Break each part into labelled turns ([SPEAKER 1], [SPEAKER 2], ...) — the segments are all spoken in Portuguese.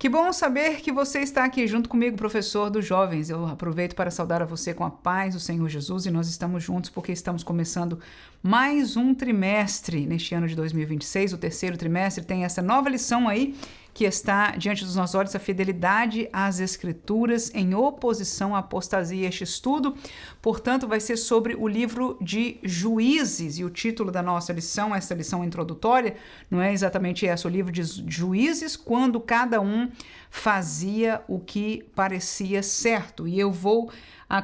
[SPEAKER 1] Que bom saber que você está aqui junto comigo, professor dos jovens. Eu aproveito para saudar a você com a paz do Senhor Jesus e nós estamos juntos porque estamos começando mais um trimestre neste ano de 2026. O terceiro trimestre tem essa nova lição aí que está diante dos nossos olhos, a fidelidade às Escrituras em oposição à apostasia. Este estudo, portanto, vai ser sobre o livro de Juízes, e o título da nossa lição, essa lição introdutória, não é exatamente essa, o livro de Juízes, quando cada um fazia o que parecia certo. E eu vou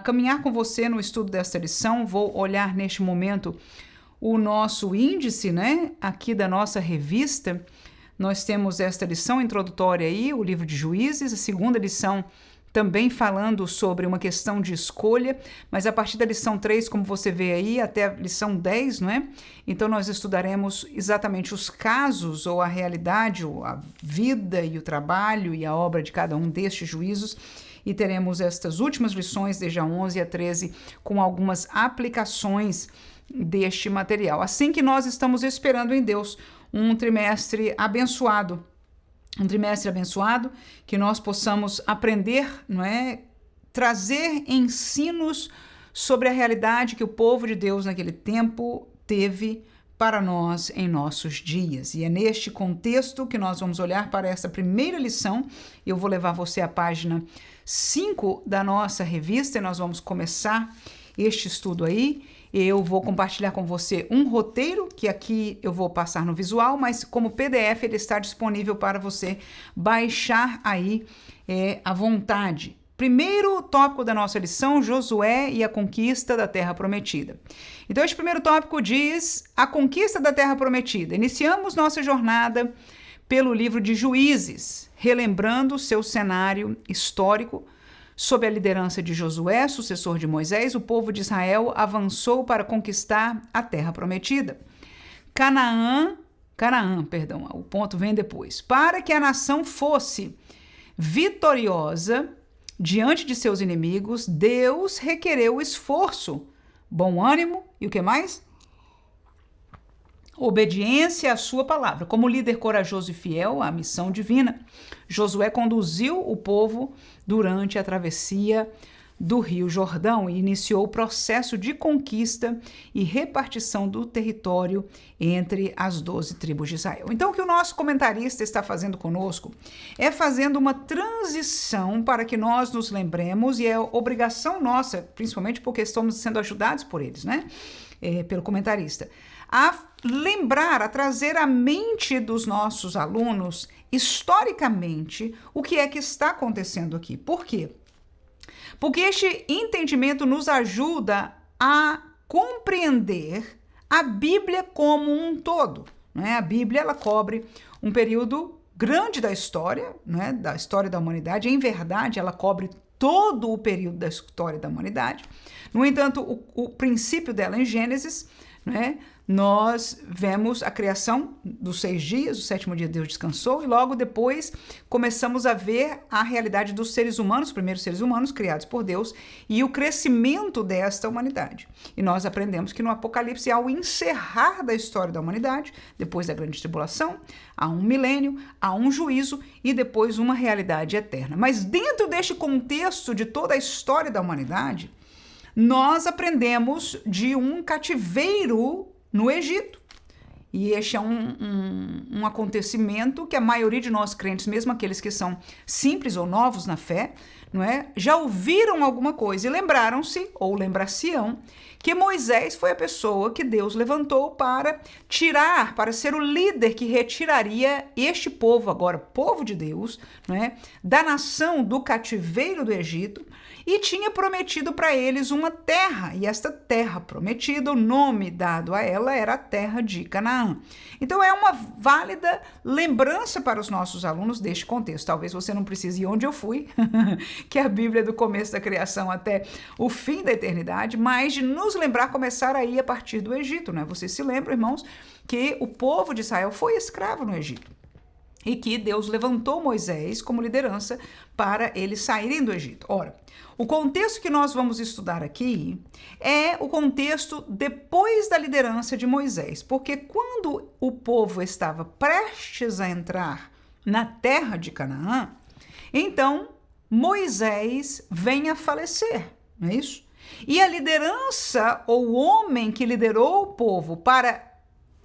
[SPEAKER 1] caminhar com você no estudo desta lição, vou olhar neste momento o nosso índice, né, aqui da nossa revista. Nós temos esta lição introdutória aí, o livro de Juízes, a segunda lição também falando sobre uma questão de escolha, mas a partir da lição 3, como você vê aí, até a lição 10, não é? Então nós estudaremos exatamente os casos ou a realidade, ou a vida e o trabalho e a obra de cada um destes juízos, e teremos estas últimas lições, desde a 11 a 13, com algumas aplicações deste material. Assim que nós estamos esperando em Deus um trimestre abençoado, que nós possamos aprender, não é? Trazer ensinos sobre a realidade que o povo de Deus naquele tempo teve para nós em nossos dias. E é neste contexto que nós vamos olhar para essa primeira lição. Eu vou levar você à página 5 da nossa revista e nós vamos começar este estudo aí. Eu vou compartilhar com você um roteiro, que aqui eu vou passar no visual, mas como PDF ele está disponível para você baixar aí à vontade. Primeiro tópico da nossa lição, Josué e a conquista da Terra Prometida. Então, este primeiro tópico diz a conquista da Terra Prometida. Iniciamos nossa jornada pelo livro de Juízes, relembrando seu cenário histórico. Sob a liderança de Josué, sucessor de Moisés, o povo de Israel avançou para conquistar a Terra Prometida. Canaã, o ponto vem depois. Para que a nação fosse vitoriosa diante de seus inimigos, Deus requereu esforço, bom ânimo e o que mais? Obediência à sua palavra. Como líder corajoso e fiel à missão divina, Josué conduziu o povo durante a travessia do Rio Jordão e iniciou o processo de conquista e repartição do território entre as 12 tribos de Israel. Então, o que o nosso comentarista está fazendo conosco é fazendo uma transição para que nós nos lembremos, e é obrigação nossa, principalmente porque estamos sendo ajudados por eles, né? Pelo comentarista, a lembrar, a trazer à mente dos nossos alunos, historicamente, o que é que está acontecendo aqui. Por quê? Porque este entendimento nos ajuda a compreender a Bíblia como um todo. Né? A Bíblia ela cobre um período grande da história, né? Da história da humanidade. Em verdade, ela cobre todo o período da história da humanidade. No entanto, o princípio dela em Gênesis, né? Nós vemos a criação dos 6 dias, o 7º dia Deus descansou, e logo depois começamos a ver a realidade dos seres humanos, os primeiros seres humanos criados por Deus, e o crescimento desta humanidade. E nós aprendemos que no Apocalipse, ao encerrar da história da humanidade, depois da grande tribulação, há um milênio, há um juízo e depois uma realidade eterna. Mas dentro deste contexto de toda a história da humanidade, nós aprendemos de um cativeiro no Egito. E este é um acontecimento que a maioria de nós crentes, mesmo aqueles que são simples ou novos na fé, não é, já ouviram alguma coisa e lembraram-se, ou lembrar-se-ão, que Moisés foi a pessoa que Deus levantou para tirar, para ser o líder que retiraria este povo, agora povo de Deus, não é, da nação do cativeiro do Egito, e tinha prometido para eles uma terra, e esta terra prometida, o nome dado a ela era a terra de Canaã. Então é uma válida lembrança para os nossos alunos deste contexto. Talvez você não precise ir onde eu fui, que é a Bíblia do começo da criação até o fim da eternidade, mas de nos lembrar, começar aí a partir do Egito, né? Vocês se lembram, irmãos, que o povo de Israel foi escravo no Egito e que Deus levantou Moisés como liderança para eles saírem do Egito. Ora, o contexto que nós vamos estudar aqui é o contexto depois da liderança de Moisés, porque quando o povo estava prestes a entrar na terra de Canaã, Então, Moisés vem a falecer, não é isso? E a liderança, ou o homem que liderou o povo para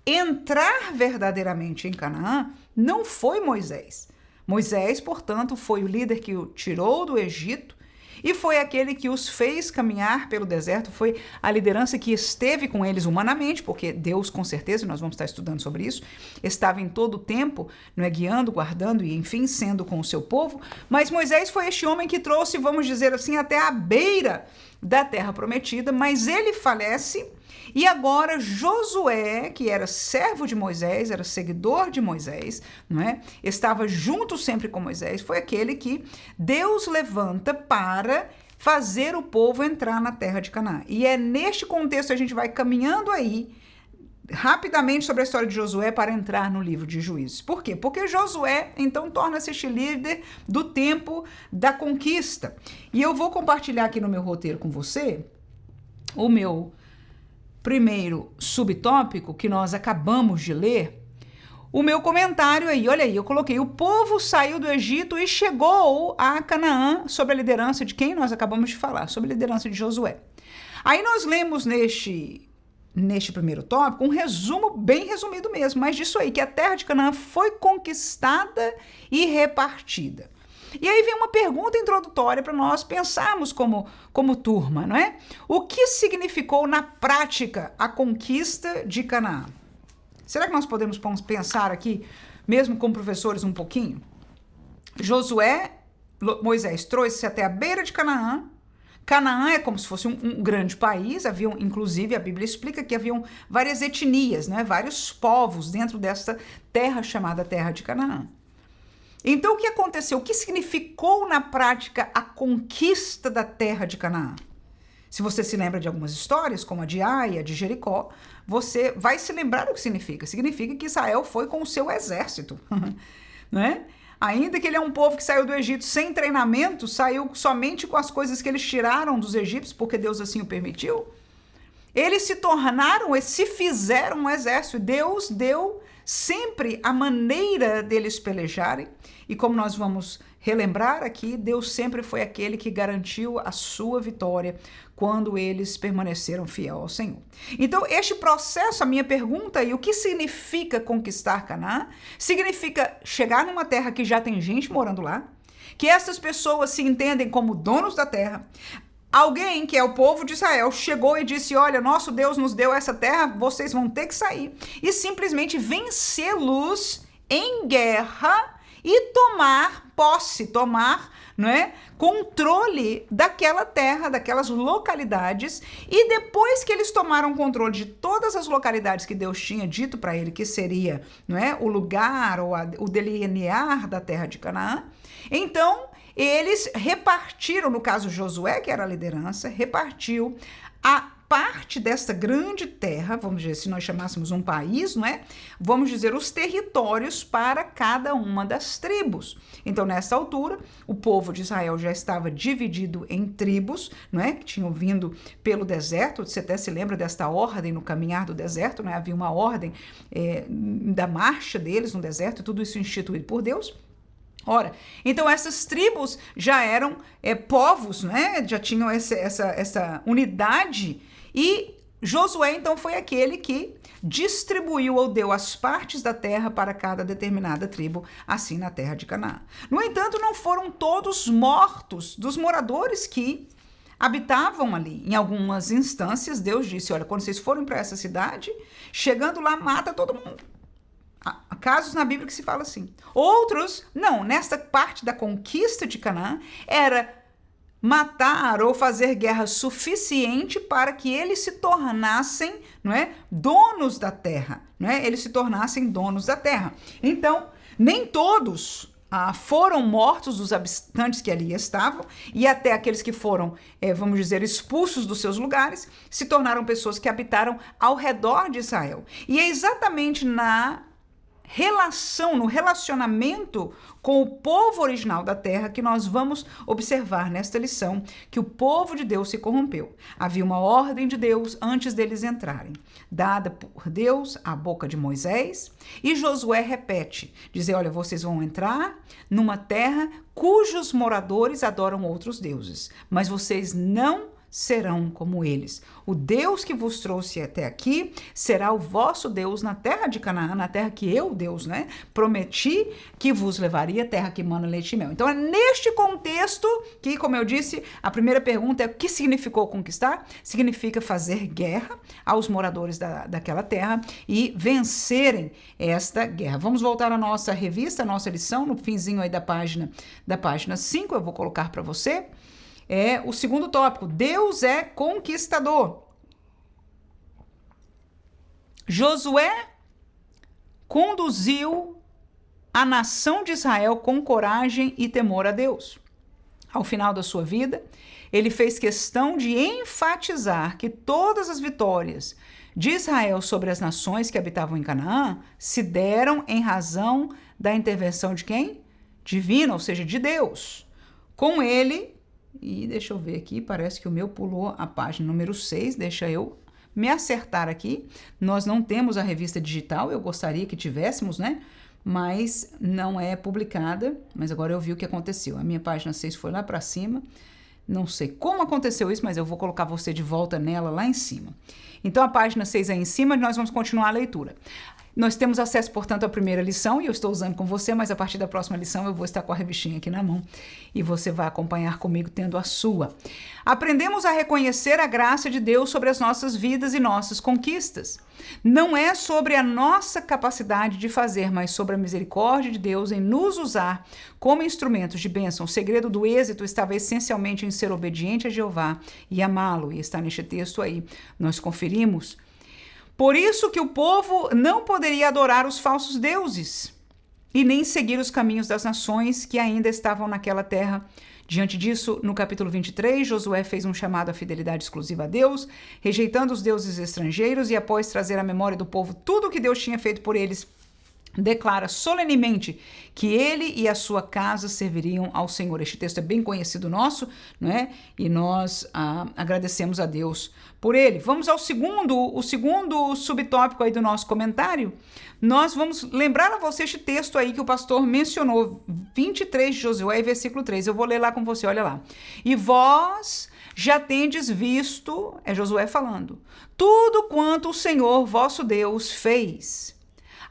[SPEAKER 1] entrar verdadeiramente em Canaã, não foi Moisés. Moisés, portanto, foi o líder que o tirou do Egito e foi aquele que os fez caminhar pelo deserto, foi a liderança que esteve com eles humanamente, porque Deus, com certeza, nós vamos estar estudando sobre isso, estava em todo o tempo, não é, guiando, guardando e, enfim, sendo com o seu povo, mas Moisés foi este homem que trouxe, vamos dizer assim, até a beira da terra prometida, mas ele falece. E agora Josué, que era servo de Moisés, era seguidor de Moisés, não é? Estava junto sempre com Moisés, foi aquele que Deus levanta para fazer o povo entrar na terra de Canaã. E é neste contexto que a gente vai caminhando aí rapidamente sobre a história de Josué para entrar no livro de Juízes. Por quê? Porque Josué, então, torna-se este líder do tempo da conquista. E eu vou compartilhar aqui no meu roteiro com você o meu primeiro subtópico que nós acabamos de ler, o meu comentário aí, olha aí, eu coloquei: o povo saiu do Egito e chegou a Canaã sob a liderança de quem nós acabamos de falar, sob a liderança de Josué. Aí nós lemos neste primeiro tópico um resumo bem resumido mesmo, mas disso aí, que a terra de Canaã foi conquistada e repartida. E aí vem uma pergunta introdutória para nós pensarmos como turma, não é? O que significou na prática a conquista de Canaã? Será que nós podemos pensar aqui, mesmo com professores, um pouquinho? Moisés trouxe até a beira de Canaã. Canaã é como se fosse um grande país, haviam, inclusive, a Bíblia explica que haviam várias etnias, né? Vários povos dentro desta terra chamada Terra de Canaã. Então, o que aconteceu? O que significou na prática a conquista da terra de Canaã? Se você se lembra de algumas histórias, como a de Ai, a de Jericó, você vai se lembrar do que significa. Significa que Israel foi com o seu exército, né? Ainda que ele é um povo que saiu do Egito sem treinamento, saiu somente com as coisas que eles tiraram dos egípcios, porque Deus assim o permitiu, eles se fizeram um exército. Deus deu sempre a maneira deles pelejarem, e como nós vamos relembrar aqui, Deus sempre foi aquele que garantiu a sua vitória quando eles permaneceram fiel ao Senhor. Então, este processo, a minha pergunta aí, o que significa conquistar Canaã? Significa chegar numa terra que já tem gente morando lá, que essas pessoas se entendem como donos da terra. Alguém, que é o povo de Israel, chegou e disse: olha, nosso Deus nos deu essa terra, vocês vão ter que sair e simplesmente vencê-los em guerra e tomar posse, não é, controle daquela terra, daquelas localidades. E depois que eles tomaram controle de todas as localidades que Deus tinha dito para ele que seria, não é, o lugar ou o delinear da terra de Canaã, então eles repartiram, no caso Josué, que era a liderança, repartiu a parte desta grande terra, vamos dizer, se nós chamássemos um país, não é? Vamos dizer, os territórios para cada uma das tribos. Então, nessa altura, o povo de Israel já estava dividido em tribos, não é? Que tinham vindo pelo deserto. Você até se lembra desta ordem no caminhar do deserto, não é? Havia uma ordem da marcha deles no deserto, tudo isso instituído por Deus. Ora, então essas tribos já eram povos, né? Já tinham essa unidade, e Josué então foi aquele que distribuiu ou deu as partes da terra para cada determinada tribo, assim na terra de Canaã. No entanto, não foram todos mortos dos moradores que habitavam ali. Em algumas instâncias, Deus disse: olha, quando vocês forem para essa cidade, chegando lá, mata todo mundo. Há casos na Bíblia que se fala assim. Outros, não, nesta parte da conquista de Canaã, era matar ou fazer guerra suficiente para que eles se tornassem, não é, donos da terra, não é? Eles se tornassem donos da terra. Então, nem todos foram mortos dos habitantes que ali estavam, e até aqueles que foram, vamos dizer, expulsos dos seus lugares, se tornaram pessoas que habitaram ao redor de Israel. E é exatamente na relação, no relacionamento com o povo original da terra, que nós vamos observar nesta lição que o povo de Deus se corrompeu. Havia uma ordem de Deus antes deles entrarem, dada por Deus à boca de Moisés, e Josué repete, dizer, olha, vocês vão entrar numa terra cujos moradores adoram outros deuses, mas vocês não serão como eles. O Deus que vos trouxe até aqui será o vosso Deus na terra de Canaã, na terra que eu, Deus, prometi que vos levaria, terra que mana leite e mel. Então é neste contexto que, como eu disse, a primeira pergunta é o que significou conquistar? Significa fazer guerra aos moradores daquela terra e vencerem esta guerra. Vamos voltar à nossa revista, à nossa lição, no finzinho aí da página 5, eu vou colocar para você. É o segundo tópico, Deus é conquistador. Josué conduziu a nação de Israel com coragem e temor a Deus. Ao final da sua vida, ele fez questão de enfatizar que todas as vitórias de Israel sobre as nações que habitavam em Canaã se deram em razão da intervenção de quem? Divina, ou seja, de Deus. Com ele, e deixa eu ver aqui, parece que o meu pulou a página número 6, deixa eu me acertar aqui. Nós não temos a revista digital, eu gostaria que tivéssemos, mas não é publicada, mas agora eu vi o que aconteceu. A minha página 6 foi lá para cima, não sei como aconteceu isso, mas eu vou colocar você de volta nela lá em cima. Então a página 6 aí em cima, nós vamos continuar a leitura. Nós temos acesso, portanto, à primeira lição, e eu estou usando com você, mas a partir da próxima lição eu vou estar com a revistinha aqui na mão e você vai acompanhar comigo tendo a sua. Aprendemos a reconhecer a graça de Deus sobre as nossas vidas e nossas conquistas. Não é sobre a nossa capacidade de fazer, mas sobre a misericórdia de Deus em nos usar como instrumentos de bênção. O segredo do êxito estava essencialmente em ser obediente a Jeová e amá-lo, e está neste texto aí. Nós conferimos. Por isso que o povo não poderia adorar os falsos deuses e nem seguir os caminhos das nações que ainda estavam naquela terra. Diante disso, no capítulo 23, Josué fez um chamado à fidelidade exclusiva a Deus, rejeitando os deuses estrangeiros, e após trazer à memória do povo tudo o que Deus tinha feito por eles, declara solenemente que ele e a sua casa serviriam ao Senhor. Este texto é bem conhecido nosso, E nós agradecemos a Deus por ele. Vamos ao segundo subtópico aí do nosso comentário. Nós vamos lembrar a você este texto aí que o pastor mencionou, 23 de Josué, versículo 3. Eu vou ler lá com você, olha lá. E vós já tendes visto, é Josué falando, tudo quanto o Senhor vosso Deus fez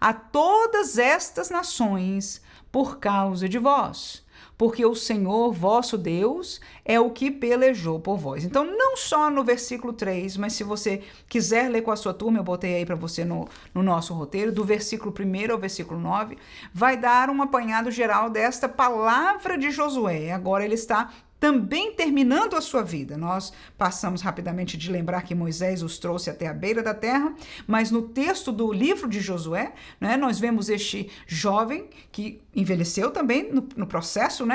[SPEAKER 1] a todas estas nações por causa de vós, porque o Senhor vosso Deus é o que pelejou por vós. Então, não só no versículo 3, mas se você quiser ler com a sua turma, eu botei aí para você no nosso roteiro, do versículo 1 ao versículo 9, vai dar um apanhado geral desta palavra de Josué. Agora ele está também terminando a sua vida. Nós passamos rapidamente de lembrar que Moisés os trouxe até a beira da terra, mas no texto do livro de Josué, nós vemos este jovem que envelheceu também no processo,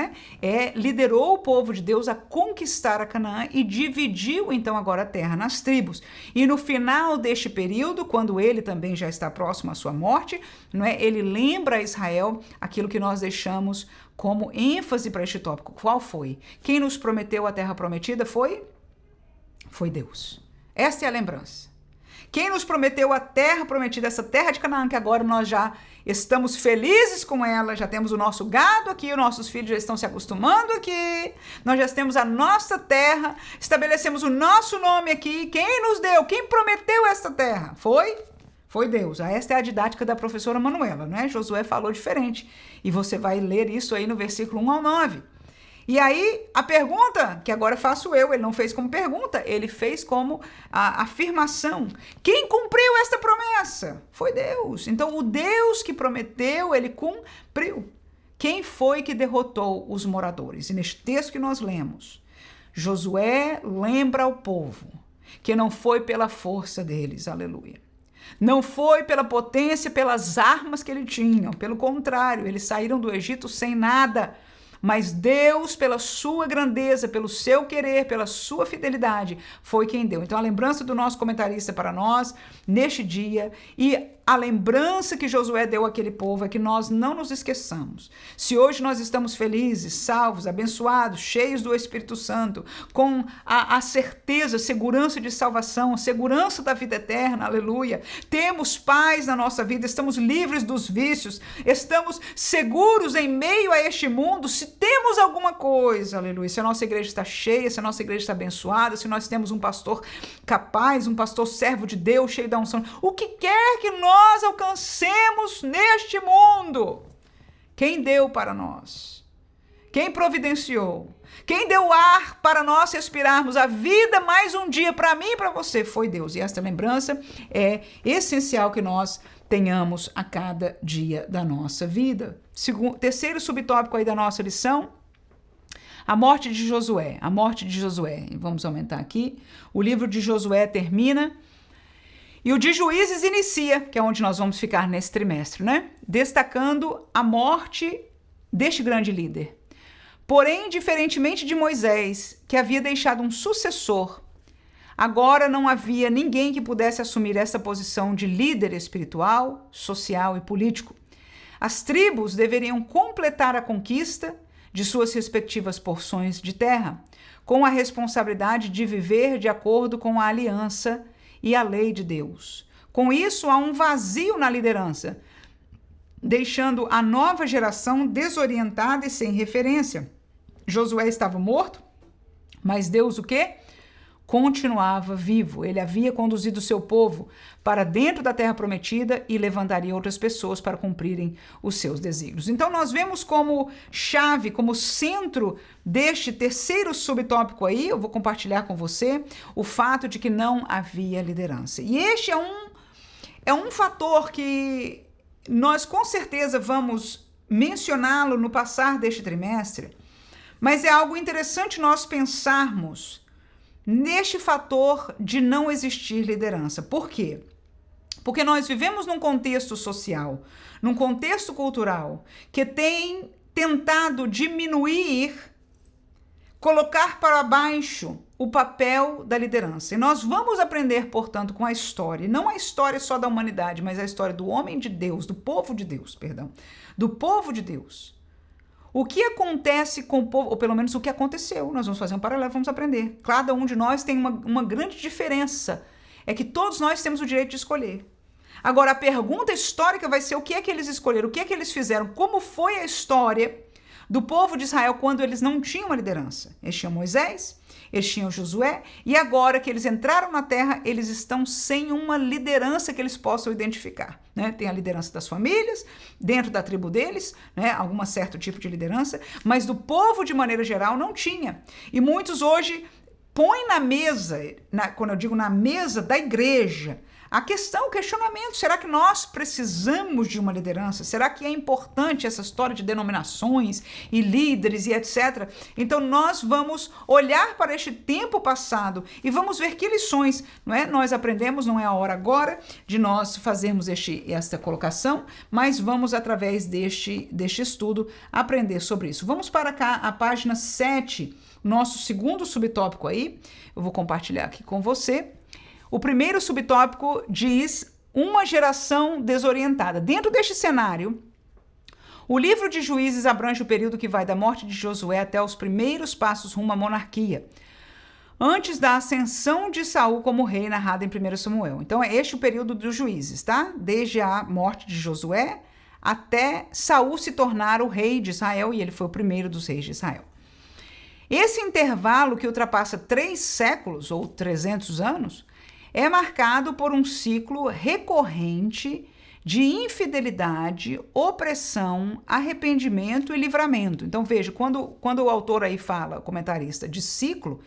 [SPEAKER 1] liderou o povo de Deus a conquistar a Canaã e dividiu então agora a terra nas tribos. E no final deste período, quando ele também já está próximo à sua morte, ele lembra a Israel aquilo que nós deixamos como ênfase para este tópico. Qual foi? Quem nos prometeu a terra prometida foi Deus. Esta é a lembrança. Quem nos prometeu a terra prometida, essa terra de Canaã, que agora nós já estamos felizes com ela, já temos o nosso gado aqui, os nossos filhos já estão se acostumando aqui, nós já temos a nossa terra, estabelecemos o nosso nome aqui. Quem nos deu? Quem prometeu esta terra? Foi Deus. Esta é a didática da professora Manuela, Josué falou diferente. E você vai ler isso aí no versículo 1 ao 9. E aí, a pergunta, que agora faço eu, ele não fez como pergunta, ele fez como a afirmação. Quem cumpriu esta promessa? Foi Deus. Então, o Deus que prometeu, ele cumpriu. Quem foi que derrotou os moradores? E neste texto que nós lemos, Josué lembra ao povo que não foi pela força deles, aleluia. Não foi pela potência, pelas armas que eles tinham. Pelo contrário, eles saíram do Egito sem nada. Mas Deus, pela sua grandeza, pelo seu querer, pela sua fidelidade, foi quem deu. Então, a lembrança do nosso comentarista para nós, neste dia, e a lembrança que Josué deu àquele povo é que nós não nos esqueçamos. Se hoje nós estamos felizes, salvos, abençoados, cheios do Espírito Santo, com a certeza, segurança de salvação, segurança da vida eterna, aleluia, temos paz na nossa vida, estamos livres dos vícios, estamos seguros em meio a este mundo, se temos alguma coisa, aleluia, se a nossa igreja está cheia, se a nossa igreja está abençoada, se nós temos um pastor capaz, um pastor servo de Deus, cheio da unção, o que quer que nós alcancemos neste mundo, quem deu para nós? Quem providenciou? Quem deu ar para nós respirarmos a vida mais um dia para mim e para você? Foi Deus. E esta lembrança é essencial que nós tenhamos a cada dia da nossa vida. Terceiro subtópico aí da nossa lição, a morte de Josué. A morte de Josué. Vamos aumentar aqui. O livro de Josué termina e o de Juízes inicia, que é onde nós vamos ficar nesse trimestre, né? Destacando a morte deste grande líder. Porém, diferentemente de Moisés, que havia deixado um sucessor, agora não havia ninguém que pudesse assumir essa posição de líder espiritual, social e político. As tribos deveriam completar a conquista de suas respectivas porções de terra, com a responsabilidade de viver de acordo com a aliança e a lei de Deus. Com isso, há um vazio na liderança, deixando a nova geração desorientada e sem referência. Josué estava morto, mas Deus o quê? Continuava vivo. Ele havia conduzido seu povo para dentro da terra prometida e levantaria outras pessoas para cumprirem os seus desígnios. Então nós vemos como chave, como centro deste terceiro subtópico aí, eu vou compartilhar com você, o fato de que não havia liderança. E este é um fator que nós com certeza vamos mencioná-lo no passar deste trimestre, mas é algo interessante nós pensarmos neste fator de não existir liderança. Por quê? Porque nós vivemos num contexto social, num contexto cultural, que tem tentado diminuir, colocar para baixo o papel da liderança. E nós vamos aprender, portanto, com a história, não a história só da humanidade, mas a história do homem de Deus, do povo de Deus, do povo de Deus. O que acontece com o povo, ou pelo menos o que aconteceu, nós vamos fazer um paralelo, vamos aprender. Cada um de nós tem uma grande diferença, é que todos nós temos o direito de escolher. Agora, a pergunta histórica vai ser o que é que eles escolheram, o que é que eles fizeram, como foi a história do povo de Israel quando eles não tinham uma liderança. Eles tinham Moisés, eles tinham Josué, e agora que eles entraram na terra, eles estão sem uma liderança que eles possam identificar. Né? Tem a liderança das famílias, dentro da tribo deles, né? Algum certo tipo de liderança, mas do povo de maneira geral não tinha. E muitos hoje põem na mesa, quando eu digo na mesa da igreja, a questão, o questionamento, será que nós precisamos de uma liderança? Será que é importante essa história de denominações e líderes e etc? Então nós vamos olhar para este tempo passado e vamos ver que lições, não é? Nós aprendemos, não é a hora agora de nós fazermos esta colocação, mas vamos através deste estudo aprender sobre isso. Vamos para cá, a página 7, nosso segundo subtópico aí, eu vou compartilhar aqui com você. O primeiro subtópico diz uma geração desorientada. Dentro deste cenário, o livro de Juízes abrange o período que vai da morte de Josué até os primeiros passos rumo à monarquia, antes da ascensão de Saul como rei, narrado em 1 Samuel. Então é este o período dos Juízes, tá? Desde a morte de Josué até Saul se tornar o rei de Israel, e ele foi o primeiro dos reis de Israel. Esse intervalo, que ultrapassa 3 séculos ou 300 anos, é marcado por um ciclo recorrente de infidelidade, opressão, arrependimento e livramento. Então veja, quando o autor aí fala, o comentarista, de ciclo,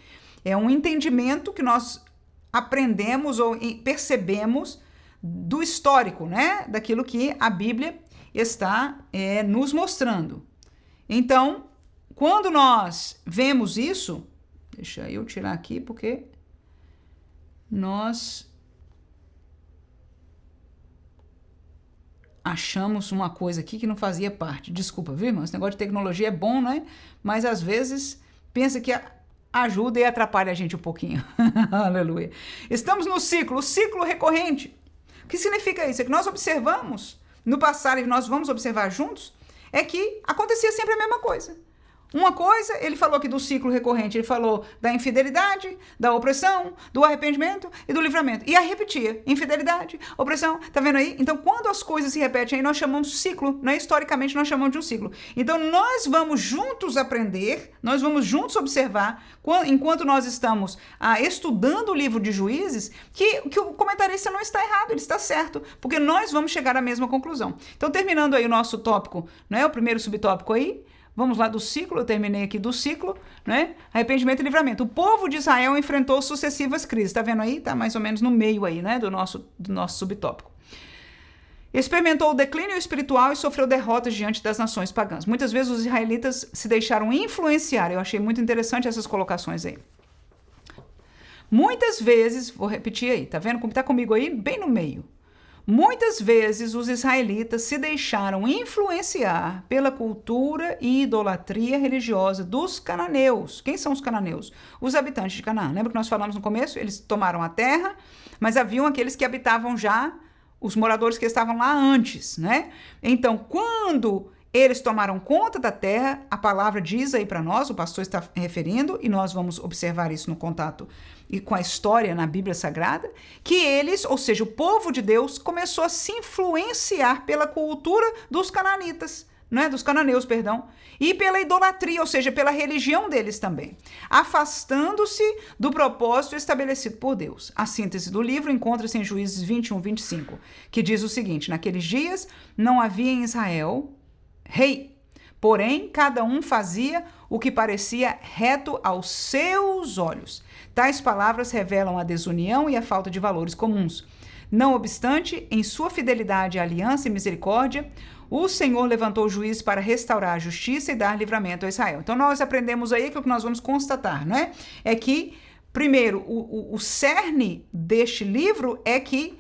[SPEAKER 1] é um entendimento que nós aprendemos ou percebemos do histórico, né? Daquilo que a Bíblia está nos mostrando. Então, quando nós vemos isso, deixa eu tirar aqui porque nós achamos uma coisa aqui que não fazia parte. Desculpa, viu, irmão? Esse negócio de tecnologia é bom, né? Mas às vezes pensa que ajuda e atrapalha a gente um pouquinho. Aleluia. Estamos no ciclo, o ciclo recorrente. O que significa isso? É que nós observamos no passado e nós vamos observar juntos, é que acontecia sempre a mesma coisa. Uma coisa, ele falou aqui do ciclo recorrente, ele falou da infidelidade, da opressão, do arrependimento e do livramento. E aí repetia, infidelidade, opressão, tá vendo aí? Então, quando as coisas se repetem aí, nós chamamos de ciclo, né? Historicamente, nós chamamos de um ciclo. Então, nós vamos juntos aprender, nós vamos juntos observar, enquanto nós estamos estudando o livro de Juízes, que o comentarista não está errado, ele está certo, porque nós vamos chegar à mesma conclusão. Então, terminando aí o nosso tópico, né? O primeiro subtópico aí, vamos lá do ciclo, eu terminei aqui do ciclo, né? Arrependimento e livramento. O povo de Israel enfrentou sucessivas crises. Tá vendo aí? Tá mais ou menos no meio aí, né? Do nosso subtópico. Experimentou o declínio espiritual e sofreu derrotas diante das nações pagãs. Muitas vezes os israelitas se deixaram influenciar. Eu achei muito interessante essas colocações aí. Muitas vezes, vou repetir aí, tá vendo como tá comigo aí? Bem no meio. Muitas vezes os israelitas se deixaram influenciar pela cultura e idolatria religiosa dos cananeus. Quem são os cananeus? Os habitantes de Canaã. Lembra que nós falamos no começo? Eles tomaram a terra, mas haviam aqueles que habitavam já, os moradores que estavam lá antes, né? Então, quando eles tomaram conta da terra, a palavra diz aí para nós, o pastor está referindo, e nós vamos observar isso no contato e com a história na Bíblia Sagrada, que eles, ou seja, o povo de Deus, começou a se influenciar pela cultura dos cananitas, né? Dos cananeus, perdão, e pela idolatria, ou seja, pela religião deles também, afastando-se do propósito estabelecido por Deus. A síntese do livro encontra-se em Juízes 21, 25, que diz o seguinte: naqueles dias não havia em Israel rei, porém cada um fazia o que parecia reto aos seus olhos. Tais palavras revelam a desunião e a falta de valores comuns. Não obstante, em sua fidelidade à aliança e misericórdia, o Senhor levantou juízes para restaurar a justiça e dar livramento a Israel. Então nós aprendemos aí que o que nós vamos constatar, né? É que, primeiro, o cerne deste livro é que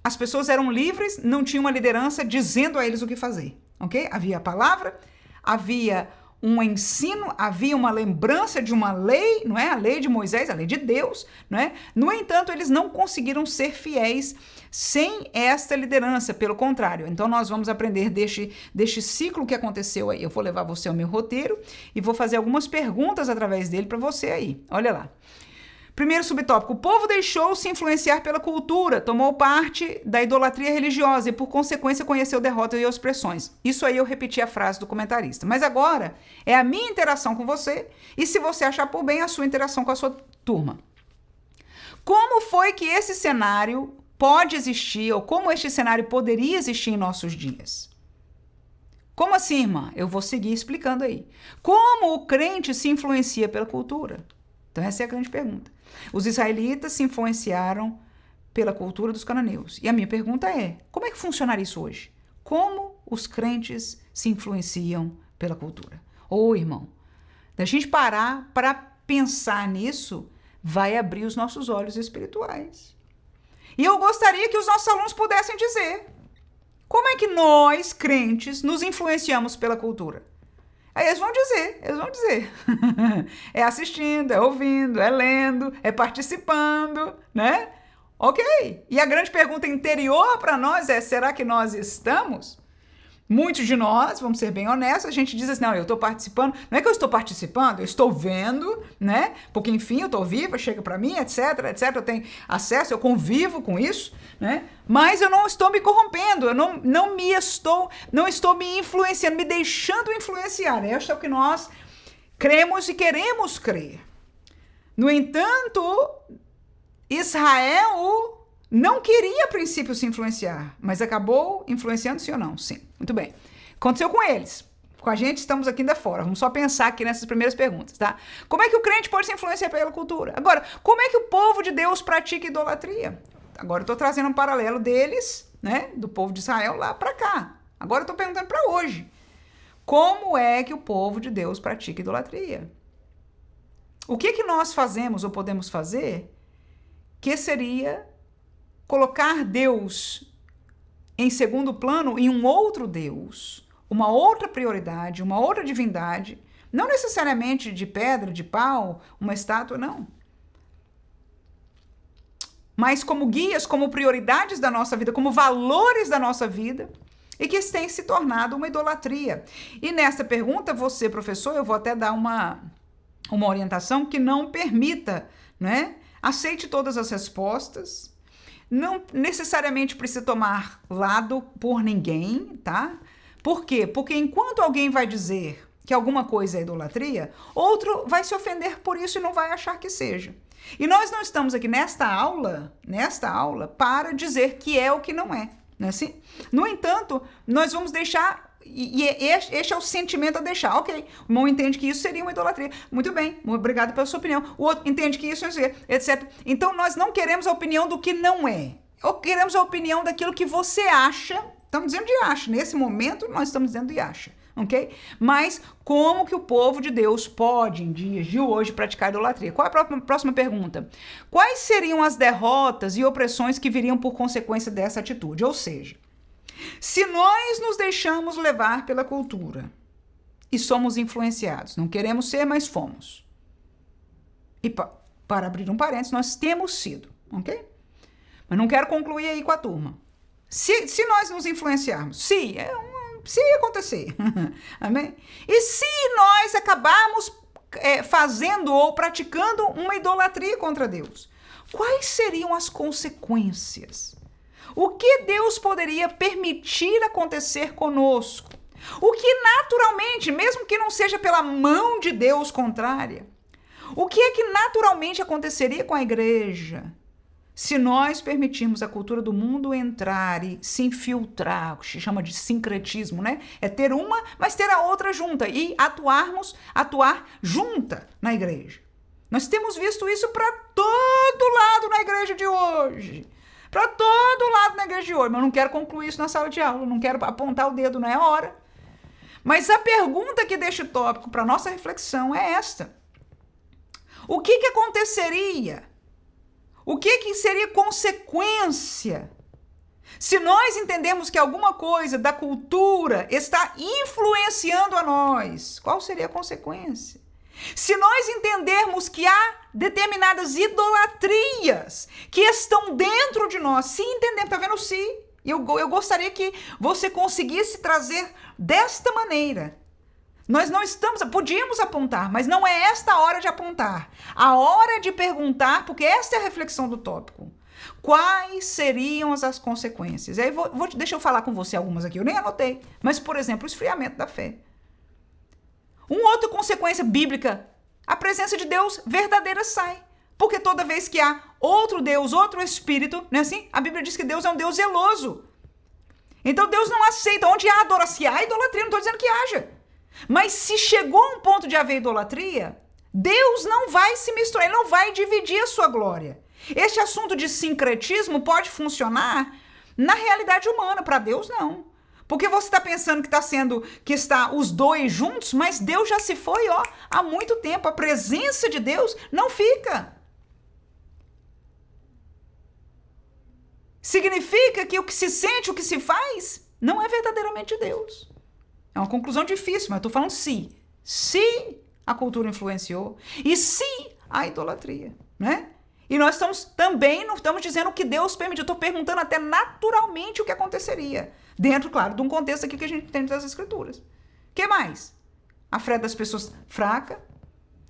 [SPEAKER 1] as pessoas eram livres, não tinham uma liderança dizendo a eles o que fazer. Ok? Havia a palavra, havia um ensino, havia uma lembrança de uma lei, não é? A lei de Moisés, a lei de Deus, não é? No entanto, eles não conseguiram ser fiéis sem esta liderança, pelo contrário. Então, nós vamos aprender deste ciclo que aconteceu aí. Eu vou levar você ao meu roteiro e vou fazer algumas perguntas através dele para você aí. Olha lá. Primeiro subtópico: o povo deixou-se influenciar pela cultura, tomou parte da idolatria religiosa e, por consequência, conheceu derrotas e opressões. Isso aí eu repeti a frase do comentarista. Mas agora é a minha interação com você e, se você achar por bem, a sua interação com a sua turma. Como foi que esse cenário pode existir, ou como este cenário poderia existir em nossos dias? Como assim, irmã? Eu vou seguir explicando aí. Como o crente se influencia pela cultura? Então, essa é a grande pergunta. Os israelitas se influenciaram pela cultura dos cananeus. E a minha pergunta é: como é que funcionaria isso hoje? Como os crentes se influenciam pela cultura? Ô, irmão, da gente parar para pensar nisso, vai abrir os nossos olhos espirituais. E eu gostaria que os nossos alunos pudessem dizer: como é que nós, crentes, nos influenciamos pela cultura? Aí eles vão dizer. É assistindo, é ouvindo, é lendo, é participando, né? Ok. E a grande pergunta interior para nós é: será que nós estamos? Muitos de nós, vamos ser bem honestos, a gente diz assim: não, eu estou participando. Não é que eu estou participando, eu estou vendo, né? Porque, enfim, eu estou viva, chega para mim, etc, eu tenho acesso, eu convivo com isso, né? Mas eu não estou me corrompendo, eu não estou me influenciando, me deixando influenciar. Este é o que nós cremos e queremos crer. No entanto, Israel não queria, a princípio, se influenciar, mas acabou influenciando, sim ou não? Sim. Muito bem. Aconteceu com eles. Com a gente, estamos aqui ainda fora. Vamos só pensar aqui nessas primeiras perguntas, tá? Como é que o crente pode se influenciar pela cultura? Agora, como é que o povo de Deus pratica idolatria? Agora eu estou trazendo um paralelo deles, né? Do povo de Israel lá para cá. Agora eu estou perguntando para hoje. Como é que o povo de Deus pratica idolatria? O que nós fazemos ou podemos fazer que seria colocar Deus em segundo plano em um outro Deus, uma outra prioridade, uma outra divindade, não necessariamente de pedra, de pau, uma estátua, não. mas como guias, como prioridades da nossa vida, como valores da nossa vida, e que tem se tornado uma idolatria. E nessa pergunta, você, professor, eu vou até dar uma orientação que não permita, né? Aceite todas as respostas, não necessariamente precisa tomar lado por ninguém, tá? Por quê? Porque enquanto alguém vai dizer que alguma coisa é idolatria, outro vai se ofender por isso e não vai achar que seja. E nós não estamos aqui nesta aula, para dizer que é o que não é, não é assim? No entanto, nós vamos deixar, e este é o sentimento a deixar, ok, o irmão entende que isso seria uma idolatria, muito bem, obrigado pela sua opinião, o outro entende que isso é, etc. Então nós não queremos a opinião do que não é, ou queremos a opinião daquilo que você acha, estamos dizendo de acha, nesse momento nós estamos dizendo de acha. Ok? Mas como que o povo de Deus pode, em dias de hoje, praticar idolatria? Qual é a próxima pergunta? Quais seriam as derrotas e opressões que viriam por consequência dessa atitude? Ou seja, se nós nos deixamos levar pela cultura e somos influenciados, não queremos ser, mas fomos. E para abrir um parênteses, nós temos sido, ok? Mas não quero concluir aí com a turma. Se nós nos influenciarmos, se acontecer, amém? E se nós acabarmos fazendo ou praticando uma idolatria contra Deus, quais seriam as consequências? O que Deus poderia permitir acontecer conosco? O que naturalmente, mesmo que não seja pela mão de Deus contrária, o que é que naturalmente aconteceria com a igreja? Se nós permitirmos a cultura do mundo entrar e se infiltrar, o que se chama de sincretismo, né? É ter uma, mas ter a outra junta e atuar junta na igreja. Nós temos visto isso para todo lado na igreja de hoje. Para todo lado na igreja de hoje. Mas eu não quero concluir isso na sala de aula, não quero apontar o dedo, não é hora. Mas a pergunta que deixa o tópico para nossa reflexão é esta. O que aconteceria? O que seria consequência se nós entendemos que alguma coisa da cultura está influenciando a nós? Qual seria a consequência? Se nós entendermos que há determinadas idolatrias que estão dentro de nós, se entendemos, tá vendo? Eu gostaria que você conseguisse trazer desta maneira. Nós não podíamos apontar, mas não é esta a hora de apontar. A hora de perguntar, porque esta é a reflexão do tópico. Quais seriam as consequências? E aí deixa eu falar com você algumas aqui, eu nem anotei. Mas, por exemplo, o esfriamento da fé. Uma outra consequência bíblica, a presença de Deus verdadeira sai. Porque toda vez que há outro Deus, outro Espírito, não é assim? A Bíblia diz que Deus é um Deus zeloso. Então Deus não aceita. Onde há adoração, há idolatria, não estou dizendo que haja. Mas se chegou a um ponto de haver idolatria, Deus não vai se misturar, ele não vai dividir a sua glória. Este assunto de sincretismo pode funcionar na realidade humana, para Deus não. Porque você está pensando que está os dois juntos, mas Deus já se foi há muito tempo. A presença de Deus não fica. Significa que o que se sente, o que se faz, não é verdadeiramente Deus. É uma conclusão difícil, mas eu estou falando se a cultura influenciou e se a idolatria, né? E nós não estamos dizendo que Deus permitiu, eu estou perguntando até naturalmente o que aconteceria, dentro, claro, de um contexto aqui que a gente tem das Escrituras. O que mais? A fé das pessoas fraca,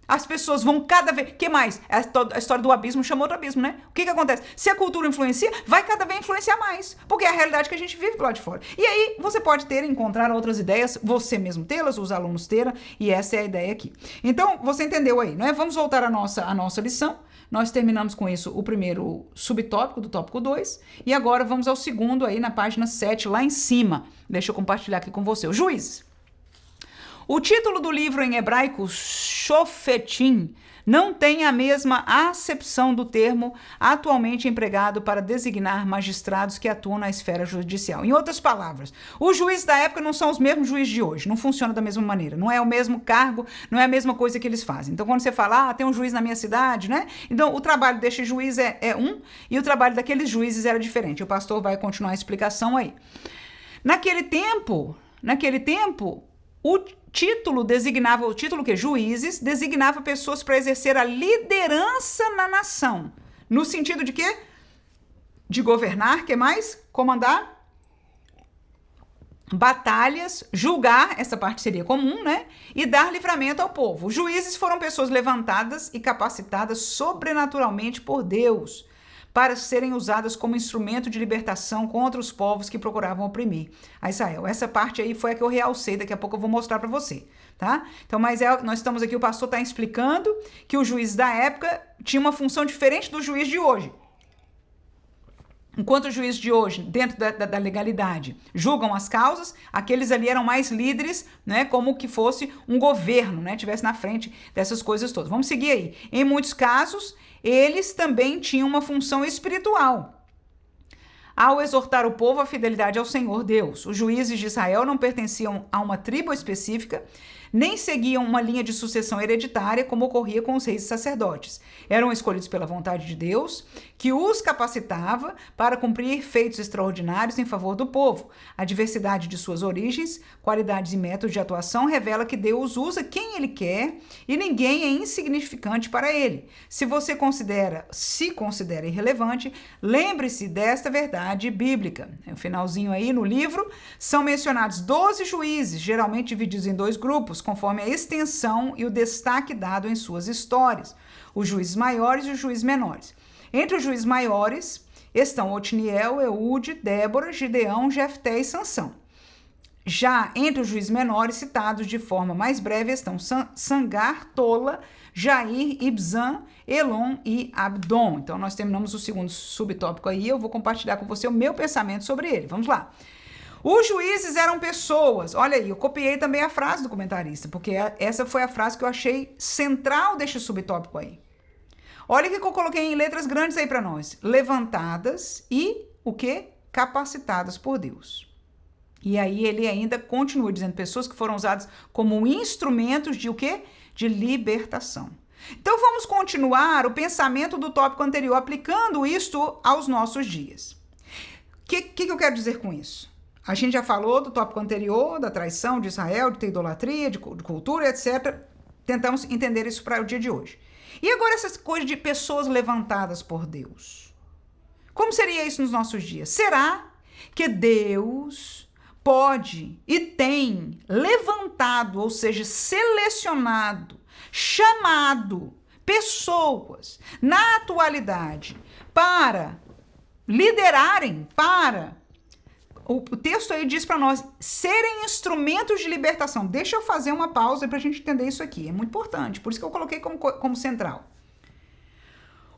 [SPEAKER 1] as pessoas vão cada vez... que mais? A história do abismo chamou do abismo, né? O que acontece? Se a cultura influencia, vai cada vez influenciar mais. Porque é a realidade que a gente vive do lado de fora. E aí, você pode encontrar outras ideias, você mesmo tê-las, os alunos terem, e essa é a ideia aqui. Então, você entendeu aí, não é? Vamos voltar à nossa lição. Nós terminamos com isso o primeiro subtópico do tópico 2. E agora vamos ao segundo aí na página 7, lá em cima. Deixa eu compartilhar aqui com você. Os Juízes. O título do livro em hebraico, Shofetim, não tem a mesma acepção do termo atualmente empregado para designar magistrados que atuam na esfera judicial. Em outras palavras, os juízes da época não são os mesmos juízes de hoje, não funciona da mesma maneira, não é o mesmo cargo, não é a mesma coisa que eles fazem. Então, quando você fala, tem um juiz na minha cidade, né? Então, o trabalho deste juiz é um e o trabalho daqueles juízes era diferente. O pastor vai continuar a explicação aí. Naquele tempo, o título que juízes designava pessoas para exercer a liderança na nação. No sentido de quê? de governar, que mais? Comandar batalhas, julgar, essa parte seria comum, né? E dar livramento ao povo. Os juízes foram pessoas levantadas e capacitadas sobrenaturalmente por Deus para serem usadas como instrumento de libertação contra os povos que procuravam oprimir a Israel. Essa parte aí foi a que eu realcei, daqui a pouco eu vou mostrar para você, tá? Então, nós estamos aqui, o pastor está explicando que o juiz da época tinha uma função diferente do juiz de hoje. Enquanto os juízes de hoje, dentro da legalidade, julgam as causas, aqueles ali eram mais líderes, né, como que fosse um governo, né, tivesse na frente dessas coisas todas. Vamos seguir aí. Em muitos casos, eles também tinham uma função espiritual. Ao exortar o povo à fidelidade ao Senhor Deus, os juízes de Israel não pertenciam a uma tribo específica, nem seguiam uma linha de sucessão hereditária, como ocorria com os reis e sacerdotes. Eram escolhidos pela vontade de Deus, que os capacitava para cumprir feitos extraordinários em favor do povo. A diversidade de suas origens, qualidades e métodos de atuação revela que Deus usa quem Ele quer e ninguém é insignificante para Ele. Se você se considera irrelevante, lembre-se desta verdade bíblica. No finalzinho aí no livro, são mencionados 12 juízes, geralmente divididos em 2 grupos, conforme a extensão e o destaque dado em suas histórias. Os juízes maiores e os juízes menores. Entre os juízes maiores estão Otniel, Eude, Débora, Gideão, Jefté e Sansão. Já entre os juízes menores, citados de forma mais breve, estão Sangar, Tola, Jair, Ibzan, Elon e Abdon. Então, nós terminamos o segundo subtópico aí. Eu vou compartilhar com você o meu pensamento sobre ele. Vamos lá. Os juízes eram pessoas. Olha aí, eu copiei também a frase do comentarista, porque essa foi a frase que eu achei central deste subtópico aí. Olha o que eu coloquei em letras grandes aí para nós. Levantadas e o quê? Capacitadas por Deus. E aí ele ainda continua dizendo pessoas que foram usadas como instrumentos de o quê? De libertação. Então vamos continuar o pensamento do tópico anterior, aplicando isto aos nossos dias. O que eu quero dizer com isso? A gente já falou do tópico anterior, da traição de Israel, de ter idolatria, de cultura, etc. Tentamos entender isso para o dia de hoje. E agora essas coisas de pessoas levantadas por Deus. Como seria isso nos nossos dias? Será que Deus pode e tem levantado, ou seja, selecionado, chamado pessoas na atualidade para liderarem, o texto aí diz para nós, serem instrumentos de libertação. Deixa eu fazer uma pausa para a gente entender isso aqui. É muito importante, por isso que eu coloquei como central.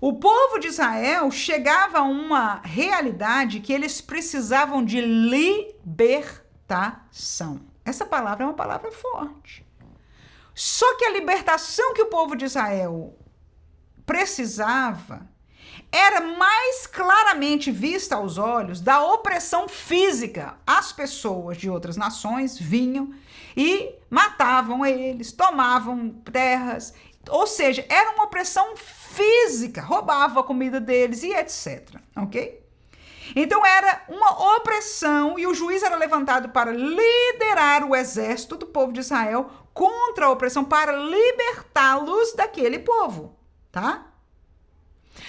[SPEAKER 1] O povo de Israel chegava a uma realidade que eles precisavam de libertação. Essa palavra é uma palavra forte. Só que a libertação que o povo de Israel precisava era mais claramente vista aos olhos da opressão física. As pessoas de outras nações vinham e matavam eles, tomavam terras, ou seja, era uma opressão física, roubava a comida deles e etc, ok? Então era uma opressão e o juiz era levantado para liderar o exército do povo de Israel contra a opressão, para libertá-los daquele povo, tá?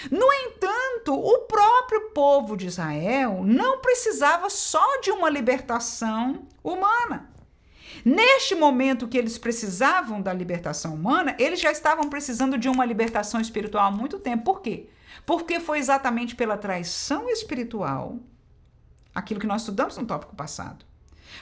[SPEAKER 1] No entanto, o próprio povo de Israel não precisava só de uma libertação humana. Neste momento que eles precisavam da libertação humana, eles já estavam precisando de uma libertação espiritual há muito tempo. Por quê? Porque foi exatamente pela traição espiritual, aquilo que nós estudamos no tópico passado.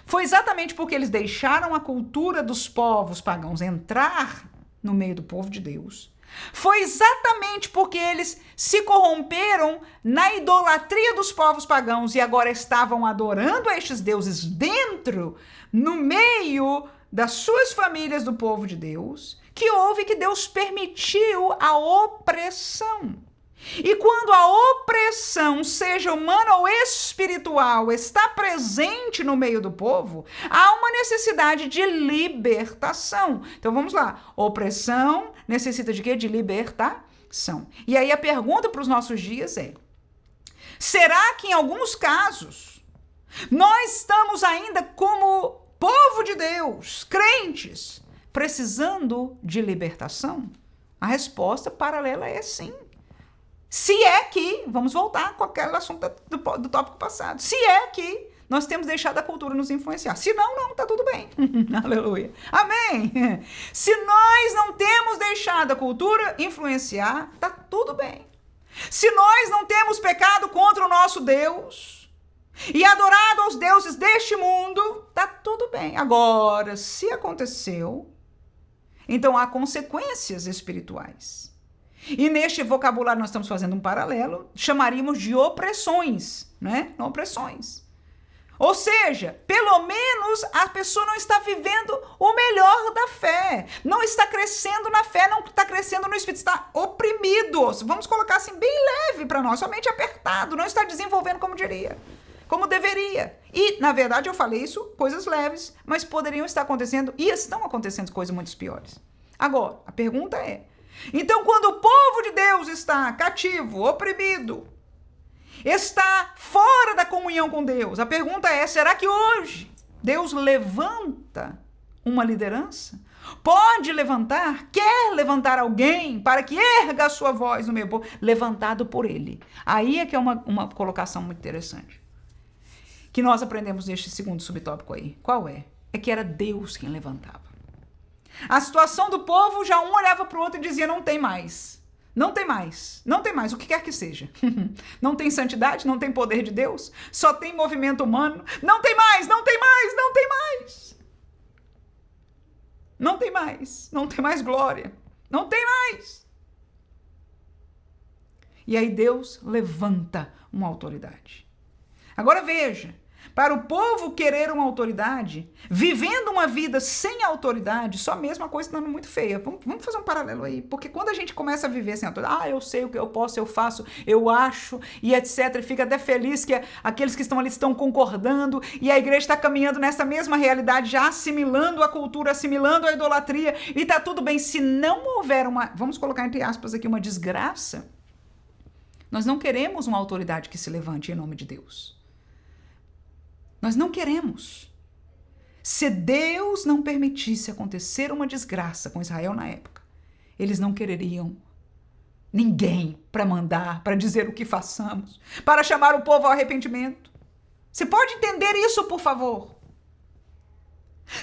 [SPEAKER 1] Foi exatamente porque eles deixaram a cultura dos povos pagãos entrar no meio do povo de Deus. Foi exatamente porque eles se corromperam na idolatria dos povos pagãos e agora estavam adorando a estes deuses no meio das suas famílias do povo de Deus, que houve que Deus permitiu a opressão. E quando a opressão, seja humana ou espiritual, está presente no meio do povo, há uma necessidade de libertação. Então vamos lá. Opressão necessita de quê? De libertação. E aí a pergunta para os nossos dias é: será que em alguns casos nós estamos ainda como povo de Deus, crentes, precisando de libertação? A resposta paralela é sim. Se é que, vamos voltar com aquele assunto do tópico passado, se é que nós temos deixado a cultura nos influenciar. Se não, não, tá tudo bem. Aleluia. Amém. Se nós não temos deixado a cultura influenciar, tá tudo bem. Se nós não temos pecado contra o nosso Deus e adorado aos deuses deste mundo, tá tudo bem. Agora, se aconteceu, então há consequências espirituais. E neste vocabulário nós estamos fazendo um paralelo, chamaríamos de opressões, né? Opressões. Ou seja, pelo menos a pessoa não está vivendo o melhor da fé, não está crescendo na fé, não está crescendo no espírito, está oprimido. Vamos colocar assim bem leve para nós, somente apertado, não está desenvolvendo como deveria. E, na verdade, eu falei isso, coisas leves, mas poderiam estar acontecendo e estão acontecendo coisas muito piores. Agora, a pergunta é, então quando o povo de Deus está cativo, oprimido, está fora da comunhão com Deus, a pergunta é, será que hoje Deus levanta uma liderança? Pode levantar, quer levantar alguém para que erga a sua voz no meio do povo, levantado por ele. Aí é que é uma colocação muito interessante, que nós aprendemos neste segundo subtópico aí. Qual é? É que era Deus quem levantava. A situação do povo, já um olhava para o outro e dizia, não tem mais. Não tem mais, não tem mais, o que quer que seja. Não tem santidade, não tem poder de Deus, só tem movimento humano. Não tem mais, não tem mais, não tem mais. Não tem mais, não tem mais glória, não tem mais. E aí Deus levanta uma autoridade. Agora veja, para o povo querer uma autoridade, vivendo uma vida sem autoridade, só mesmo a coisa estando muito feia. Vamos fazer um paralelo aí, porque quando a gente começa a viver sem autoridade, eu sei o que eu posso, eu faço, eu acho, e etc, e fica até feliz que aqueles que estão ali estão concordando, e a igreja está caminhando nessa mesma realidade, já assimilando a cultura, assimilando a idolatria, e está tudo bem. Se não houver vamos colocar entre aspas aqui, uma desgraça, nós não queremos uma autoridade que se levante em nome de Deus. Nós não queremos. Se Deus não permitisse acontecer uma desgraça com Israel na época, eles não quereriam ninguém para mandar, para dizer o que façamos, para chamar o povo ao arrependimento. Você pode entender isso, por favor?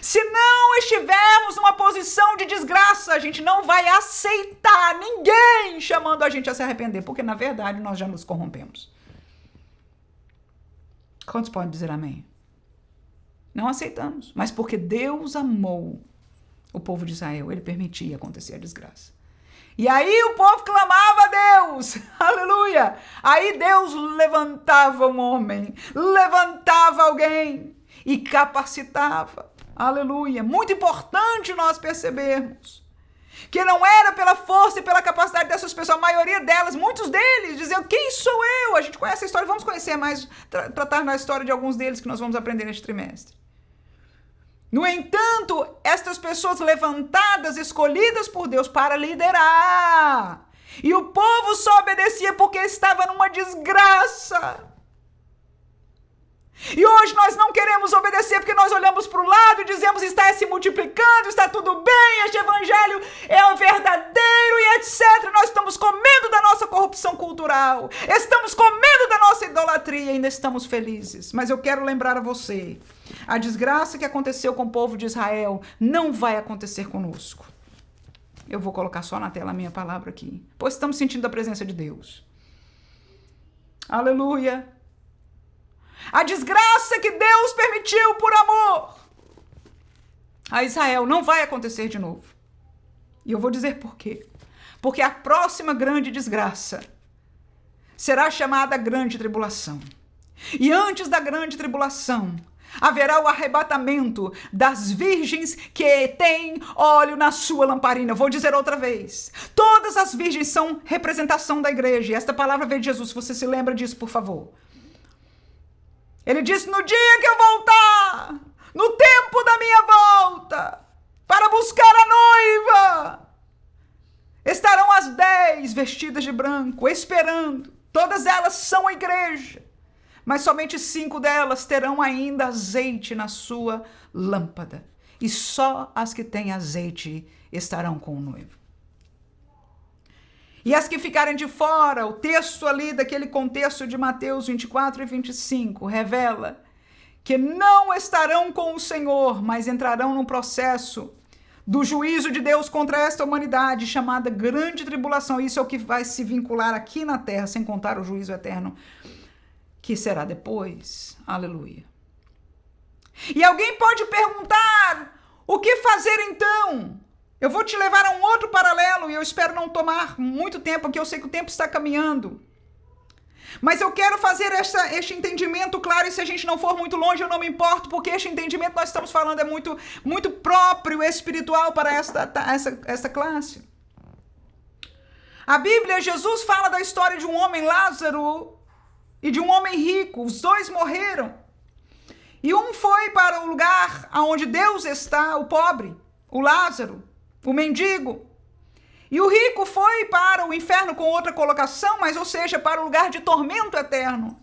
[SPEAKER 1] Se não estivermos numa posição de desgraça, a gente não vai aceitar ninguém chamando a gente a se arrepender, porque na verdade nós já nos corrompemos. Quantos podem dizer amém? Não aceitamos, mas porque Deus amou o povo de Israel, ele permitia acontecer a desgraça. E aí o povo clamava a Deus, aleluia! Aí Deus levantava um homem, levantava alguém e capacitava, aleluia! Muito importante nós percebermos que não era pela força e pela capacidade dessas pessoas, a maioria delas, muitos deles diziam, quem sou eu? A gente conhece a história, vamos conhecer mais, tratar na história de alguns deles que nós vamos aprender neste trimestre. No entanto, estas pessoas levantadas, escolhidas por Deus para liderar, e o povo só obedecia porque estava numa desgraça. E hoje nós não queremos obedecer porque nós olhamos para o lado e dizemos, está se multiplicando, está tudo bem, este evangelho é o verdadeiro e etc. Nós estamos com medo da nossa corrupção cultural, estamos com medo da nossa idolatria e ainda estamos felizes. Mas eu quero lembrar a você, a desgraça que aconteceu com o povo de Israel não vai acontecer conosco. Eu vou colocar só na tela a minha palavra aqui, pois estamos sentindo a presença de Deus. Aleluia! A desgraça que Deus permitiu por amor a Israel não vai acontecer de novo. E eu vou dizer por quê. Porque a próxima grande desgraça será chamada grande tribulação. E antes da grande tribulação, haverá o arrebatamento das virgens que têm óleo na sua lamparina. Vou dizer outra vez. Todas as virgens são representação da igreja. Esta palavra veio de Jesus. Se você se lembra disso, por favor. Ele disse, no dia que eu voltar, no tempo da minha volta, para buscar a noiva, estarão as 10 vestidas de branco, esperando. Todas elas são a igreja, mas somente 5 delas terão ainda azeite na sua lâmpada. E só as que têm azeite estarão com o noivo. E as que ficarem de fora, o texto ali daquele contexto de Mateus 24 e 25 revela que não estarão com o Senhor, mas entrarão no processo do juízo de Deus contra esta humanidade, chamada grande tribulação. Isso é o que vai se vincular aqui na terra, sem contar o juízo eterno, que será depois. Aleluia. E alguém pode perguntar, o que fazer então? Eu vou te levar a um outro paralelo e eu espero não tomar muito tempo, porque eu sei que o tempo está caminhando. Mas eu quero fazer este entendimento claro, e se a gente não for muito longe, eu não me importo, porque este entendimento que nós estamos falando é muito próprio, espiritual para esta classe. A Bíblia, Jesus fala da história de um homem, Lázaro, e de um homem rico. Os dois morreram. E um foi para o lugar onde Deus está, o pobre, o Lázaro, o mendigo. E o rico foi para o inferno com outra colocação, mas ou seja, para o lugar de tormento eterno.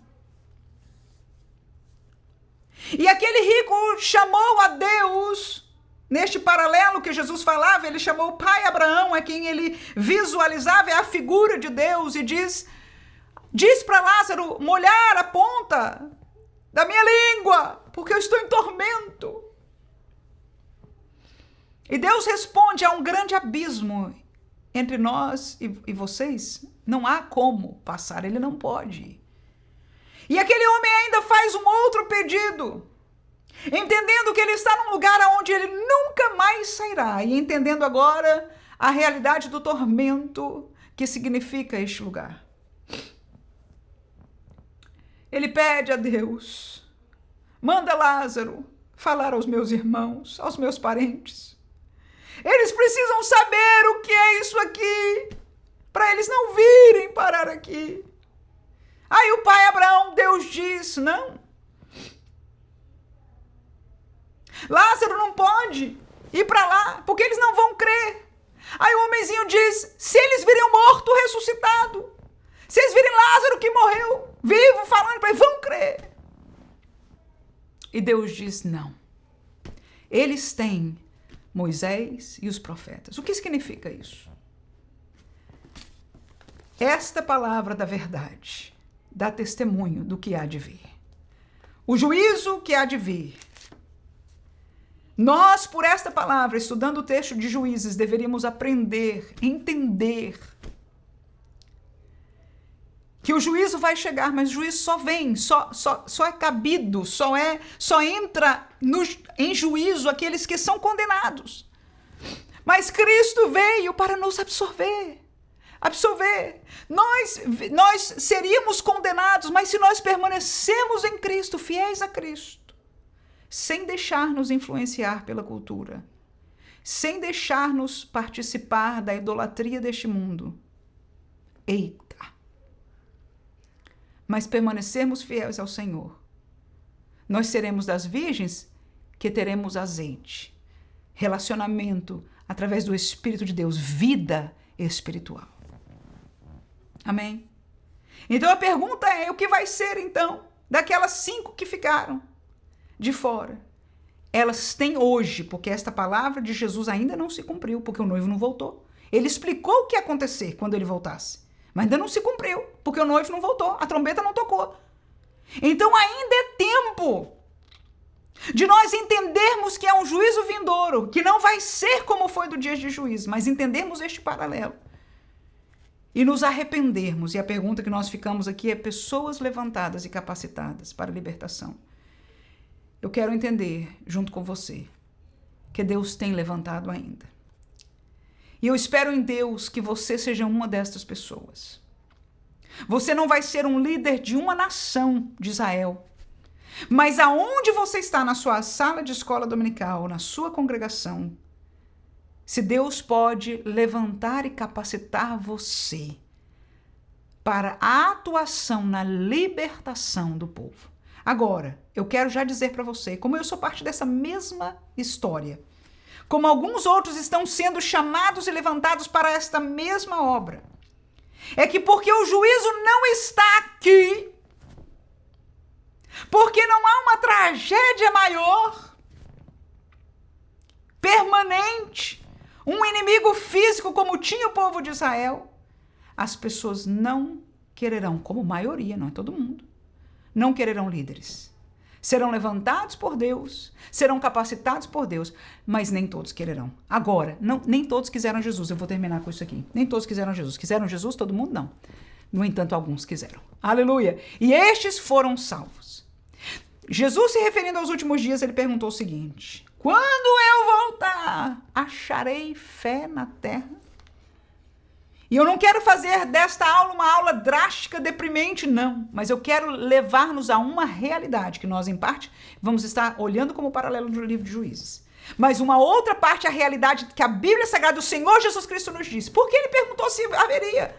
[SPEAKER 1] E aquele rico chamou a Deus, neste paralelo que Jesus falava, ele chamou o pai Abraão, a quem ele visualizava, é a figura de Deus, e diz para Lázaro molhar a ponta da minha língua, porque eu estou em tormento. E Deus responde, há um grande abismo entre nós e vocês, não há como passar, ele não pode. E aquele homem ainda faz um outro pedido, entendendo que ele está num lugar onde ele nunca mais sairá, e entendendo agora a realidade do tormento que significa este lugar. Ele pede a Deus, manda Lázaro falar aos meus irmãos, aos meus parentes. Eles precisam saber o que é isso aqui, para eles não virem parar aqui. Aí o pai Abraão, Deus diz, não. Lázaro não pode ir para lá, porque eles não vão crer. Aí o homenzinho diz, se eles virem o morto ressuscitado, se eles virem Lázaro que morreu, vivo, falando para eles, vão crer. E Deus diz, não. Eles têm Moisés e os profetas. O que significa isso? Esta palavra da verdade dá testemunho do que há de vir. O juízo que há de vir. Nós, por esta palavra, estudando o texto de Juízes, deveríamos aprender, entender que o juízo vai chegar, mas o juízo só vem, só é cabido, só entra em juízo aqueles que são condenados. Mas Cristo veio para nos absolver. Nós seríamos condenados, mas se nós permanecemos em Cristo, fiéis a Cristo, sem deixar-nos influenciar pela cultura, sem deixar-nos participar da idolatria deste mundo, eita! Mas permanecermos fiéis ao Senhor, nós seremos das virgens que teremos azeite, relacionamento através do Espírito de Deus, vida espiritual. Amém? Então a pergunta é, o que vai ser então daquelas 5 que ficaram de fora? Elas têm hoje, porque esta palavra de Jesus ainda não se cumpriu, porque o noivo não voltou. Ele explicou o que ia acontecer quando ele voltasse, mas ainda não se cumpriu, porque o noivo não voltou, a trombeta não tocou. Então ainda é tempo de nós entendermos que é um juízo vindouro, que não vai ser como foi do dia de juízo, mas entendermos este paralelo e nos arrependermos. E a pergunta que nós ficamos aqui é pessoas levantadas e capacitadas para a libertação. Eu quero entender, junto com você, que Deus tem levantado ainda. E eu espero em Deus que você seja uma destas pessoas. Você não vai ser um líder de uma nação de Israel, mas aonde você está, na sua sala de escola dominical, na sua congregação, se Deus pode levantar e capacitar você para a atuação na libertação do povo. Agora, eu quero já dizer para você, como eu sou parte dessa mesma história, como alguns outros estão sendo chamados e levantados para esta mesma obra, é que porque o juízo não está aqui, porque não há uma tragédia maior, permanente, um inimigo físico como tinha o povo de Israel, as pessoas não quererão, como maioria, não é todo mundo, não quererão líderes. Serão levantados por Deus, serão capacitados por Deus, mas nem todos quererão. Agora, nem todos quiseram Jesus. Eu vou terminar com isso aqui. Nem todos quiseram Jesus. Quiseram Jesus? Todo mundo não. No entanto, alguns quiseram. Aleluia! E estes foram salvos. Jesus, se referindo aos últimos dias, ele perguntou o seguinte: quando eu voltar, acharei fé na terra? E eu não quero fazer desta aula uma aula drástica, deprimente, não. Mas eu quero levar-nos a uma realidade que nós, em parte, vamos estar olhando como paralelo do livro de Juízes. Mas uma outra parte, a realidade que a Bíblia Sagrada, o Senhor Jesus Cristo nos disse. Por que ele perguntou se haveria?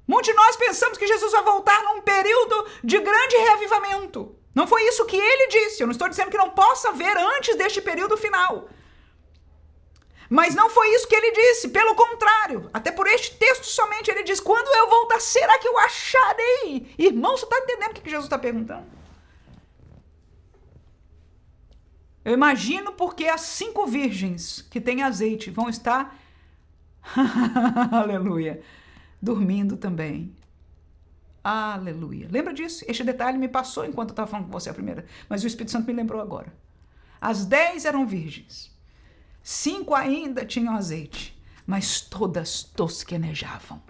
[SPEAKER 1] Muitos de nós pensamos que Jesus vai voltar num período de grande reavivamento. Não foi isso que ele disse. Eu não estou dizendo que não possa haver antes deste período final. Mas não foi isso que ele disse, pelo contrário. Até por este texto somente ele diz: quando eu voltar, será que eu acharei? Irmão, você está entendendo o que Jesus está perguntando? Eu imagino porque as 5 virgens que têm azeite vão estar, aleluia, dormindo também. Aleluia. Lembra disso? Este detalhe me passou enquanto eu estava falando com você a primeira, mas o Espírito Santo me lembrou agora. As 10 eram virgens. 5 ainda tinham azeite, mas todas tosquenejavam.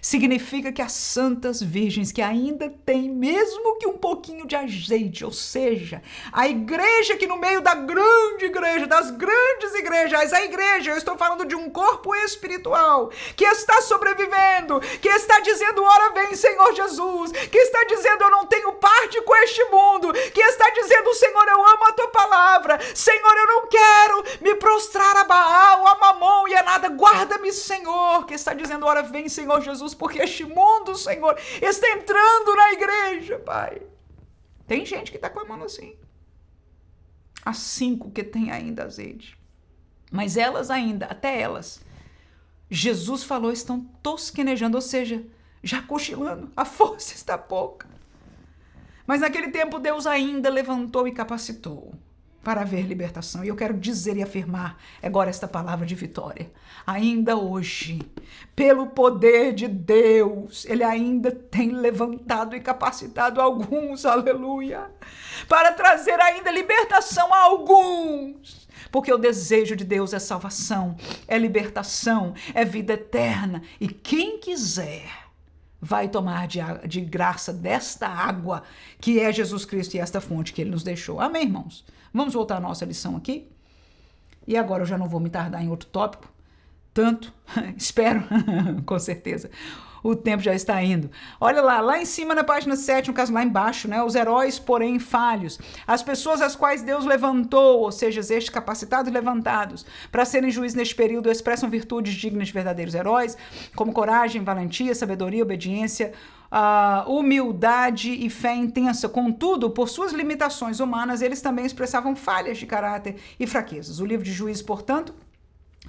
[SPEAKER 1] Significa que as santas virgens que ainda têm mesmo que um pouquinho de azeite, ou seja, a igreja que no meio da grande igreja, das grandes igrejas, a igreja, eu estou falando de um corpo espiritual que está sobrevivendo, que está dizendo: ora vem Senhor Jesus, que está dizendo: eu não tenho parte com este mundo, que está dizendo: Senhor, eu amo a tua palavra, Senhor, eu não quero me prostrar a Baal, a Mamon e a nada, guarda-me, Senhor, que está dizendo: ora vem Senhor Jesus, porque este mundo, Senhor, está entrando na igreja, Pai. Tem gente que está clamando assim. As 5 que tem ainda azeite. Mas elas ainda, até elas, Jesus falou, estão tosquenejando, ou seja, já cochilando. A força está pouca. Mas naquele tempo Deus ainda levantou e capacitou para haver libertação. E eu quero dizer e afirmar agora esta palavra de vitória. Ainda hoje, pelo poder de Deus, Ele ainda tem levantado e capacitado alguns, aleluia, para trazer ainda libertação a alguns. Porque o desejo de Deus é salvação, é libertação, é vida eterna. E quem quiser vai tomar de graça desta água que é Jesus Cristo e esta fonte que Ele nos deixou. Amém, irmãos? Vamos voltar à nossa lição aqui. E agora eu já não vou me tardar em outro tópico. Tanto, espero, com certeza. O tempo já está indo. Olha lá em cima na página 7, no caso lá embaixo, né? Os heróis, porém, falhos. As pessoas às quais Deus levantou, ou seja, estes capacitados e levantados, para serem juízes neste período, expressam virtudes dignas de verdadeiros heróis, como coragem, valentia, sabedoria, obediência, humildade e fé intensa. Contudo, por suas limitações humanas, eles também expressavam falhas de caráter e fraquezas. O livro de Juízes, portanto,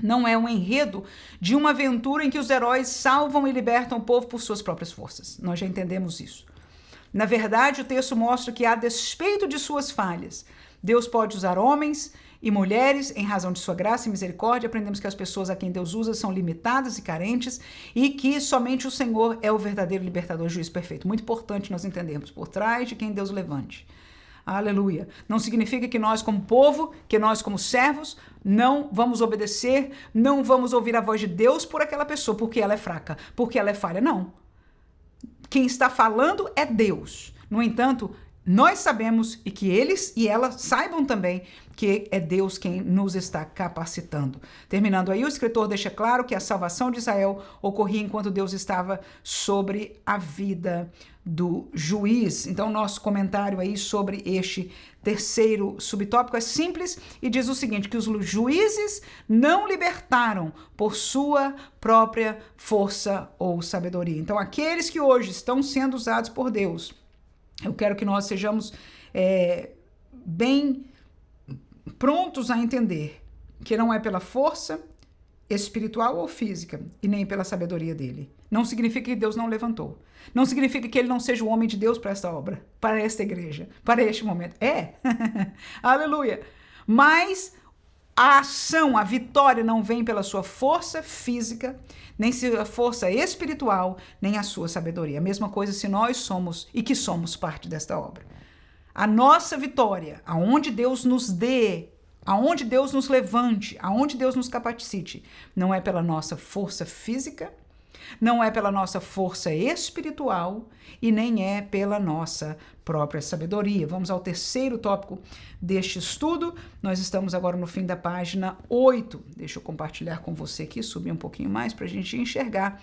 [SPEAKER 1] não é um enredo de uma aventura em que os heróis salvam e libertam o povo por suas próprias forças. Nós já entendemos isso. Na verdade, o texto mostra que, a despeito de suas falhas, Deus pode usar homens e mulheres em razão de sua graça e misericórdia. Aprendemos que as pessoas a quem Deus usa são limitadas e carentes e que somente o Senhor é o verdadeiro libertador, juiz perfeito. Muito importante nós entendermos por trás de quem Deus levante. Aleluia. Não significa que nós como povo, que nós como servos, não vamos obedecer, não vamos ouvir a voz de Deus por aquela pessoa, porque ela é fraca, porque ela é falha. Não. Quem está falando é Deus. No entanto, nós sabemos e que eles e ela saibam também que é Deus quem nos está capacitando. Terminando aí, o escritor deixa claro que a salvação de Israel ocorria enquanto Deus estava sobre a vida do juiz. Então, nosso comentário aí sobre este terceiro subtópico é simples e diz o seguinte, que os juízes não libertaram por sua própria força ou sabedoria. Então, aqueles que hoje estão sendo usados por Deus, eu quero que nós sejamos bem prontos a entender que não é pela força espiritual ou física e nem pela sabedoria dele. Não significa que Deus não levantou. Não significa que ele não seja o homem de Deus para esta obra, para esta igreja, para este momento. Aleluia. Mas A ação, a vitória não vem pela sua força física, nem sua força espiritual, nem a sua sabedoria. A mesma coisa se nós somos e que somos parte desta obra. A nossa vitória, aonde Deus nos dê, aonde Deus nos levante, aonde Deus nos capacite, não é pela nossa força física, não é pela nossa força espiritual e nem é pela nossa própria sabedoria. Vamos ao terceiro tópico deste estudo. Nós estamos agora no fim da página 8. Deixa eu compartilhar com você aqui, subir um pouquinho mais para a gente enxergar.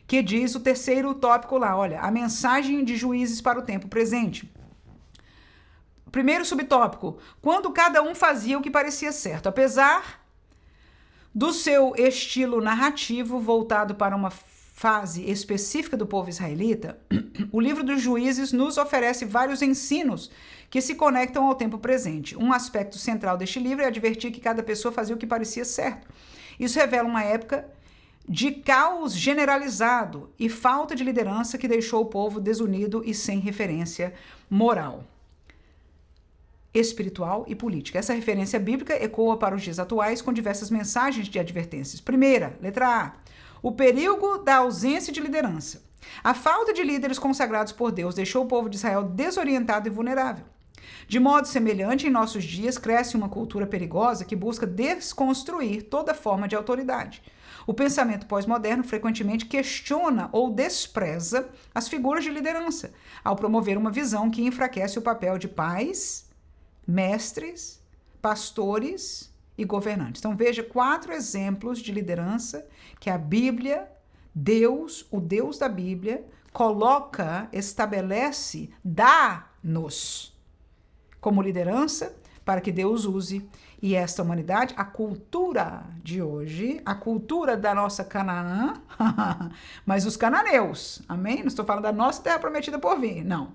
[SPEAKER 1] Que diz o terceiro tópico lá, olha, a mensagem de Juízes para o tempo presente. Primeiro subtópico, quando cada um fazia o que parecia certo, apesar do seu estilo narrativo voltado para uma fase específica do povo israelita, o livro dos Juízes nos oferece vários ensinos que se conectam ao tempo presente. Um aspecto central deste livro é advertir que cada pessoa fazia o que parecia certo. Isso revela uma época de caos generalizado e falta de liderança que deixou o povo desunido e sem referência moral, espiritual e política. Essa referência bíblica ecoa para os dias atuais com diversas mensagens de advertências. Primeira, letra A, o perigo da ausência de liderança. A falta de líderes consagrados por Deus deixou o povo de Israel desorientado e vulnerável. De modo semelhante, em nossos dias, cresce uma cultura perigosa que busca desconstruir toda forma de autoridade. O pensamento pós-moderno frequentemente questiona ou despreza as figuras de liderança, ao promover uma visão que enfraquece o papel de pais, mestres, pastores e governantes. Então veja 4 exemplos de liderança que a Bíblia, Deus, o Deus da Bíblia, coloca, estabelece, dá-nos como liderança para que Deus use. E esta humanidade, a cultura de hoje, a cultura da nossa Canaã, mas os cananeus, amém? Não estou falando da nossa terra prometida por vir, não.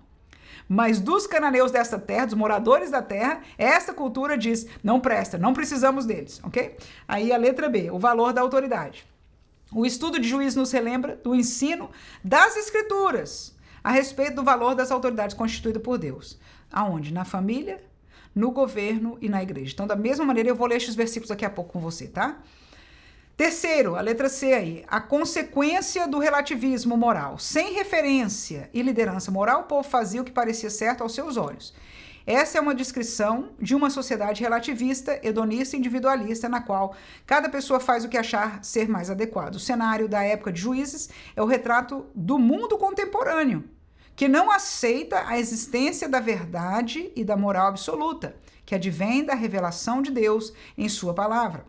[SPEAKER 1] Mas dos cananeus desta terra, dos moradores da terra, esta cultura diz, não presta, não precisamos deles, ok? Aí a letra B, o valor da autoridade. O estudo de Juízes nos relembra do ensino das Escrituras a respeito do valor das autoridades constituídas por Deus. Aonde? Na família, no governo e na igreja. Então, da mesma maneira, eu vou ler estes versículos daqui a pouco com você, tá? Terceiro, a letra C aí, a consequência do relativismo moral. Sem referência e liderança moral, o povo fazia o que parecia certo aos seus olhos. Essa é uma descrição de uma sociedade relativista, hedonista e individualista, na qual cada pessoa faz o que achar ser mais adequado. O cenário da época de Juízes é o retrato do mundo contemporâneo, que não aceita a existência da verdade e da moral absoluta, que advém da revelação de Deus em sua palavra.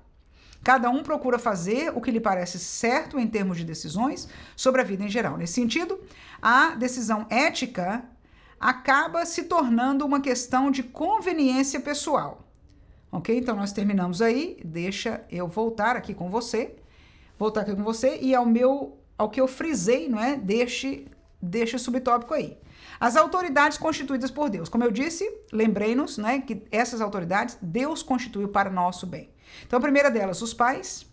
[SPEAKER 1] Cada um procura fazer o que lhe parece certo em termos de decisões sobre a vida em geral. Nesse sentido, a decisão ética acaba se tornando uma questão de conveniência pessoal. Ok? Então, nós terminamos aí. Deixa eu voltar aqui com você. E ao que eu frisei, não é? Deixa subtópico aí. As autoridades constituídas por Deus. Como eu disse, lembrei-nos, né, que essas autoridades Deus constituiu para nosso bem. Então, a primeira delas, os pais,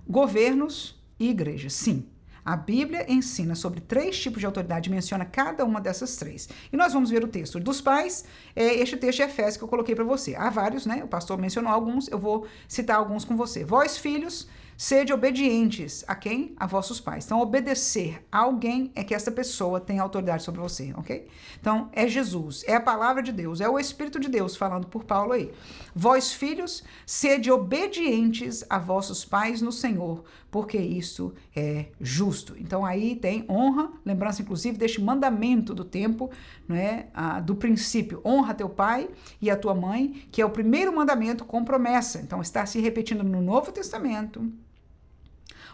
[SPEAKER 1] governos e igrejas. Sim, a Bíblia ensina sobre 3 tipos de autoridade, menciona cada uma dessas 3. E nós vamos ver o texto dos pais, este texto de Efésios que eu coloquei para você. Há vários, né? O pastor mencionou alguns, eu vou citar alguns com você. Vós, filhos, sede obedientes a quem? A vossos pais. Então, obedecer a alguém é que essa pessoa tem autoridade sobre você, ok? Então, é Jesus, é a palavra de Deus, é o Espírito de Deus falando por Paulo aí. Vós, filhos, sede obedientes a vossos pais no Senhor, porque isso é justo. Então, aí tem honra, lembrança inclusive deste mandamento do tempo, né, do princípio. Honra teu pai e a tua mãe, que é o primeiro mandamento com promessa. Então, está se repetindo no Novo Testamento,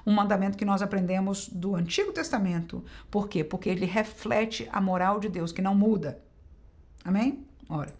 [SPEAKER 1] um mandamento que nós aprendemos do Antigo Testamento. Por quê? Porque ele reflete a moral de Deus, que não muda. Amém? Ora.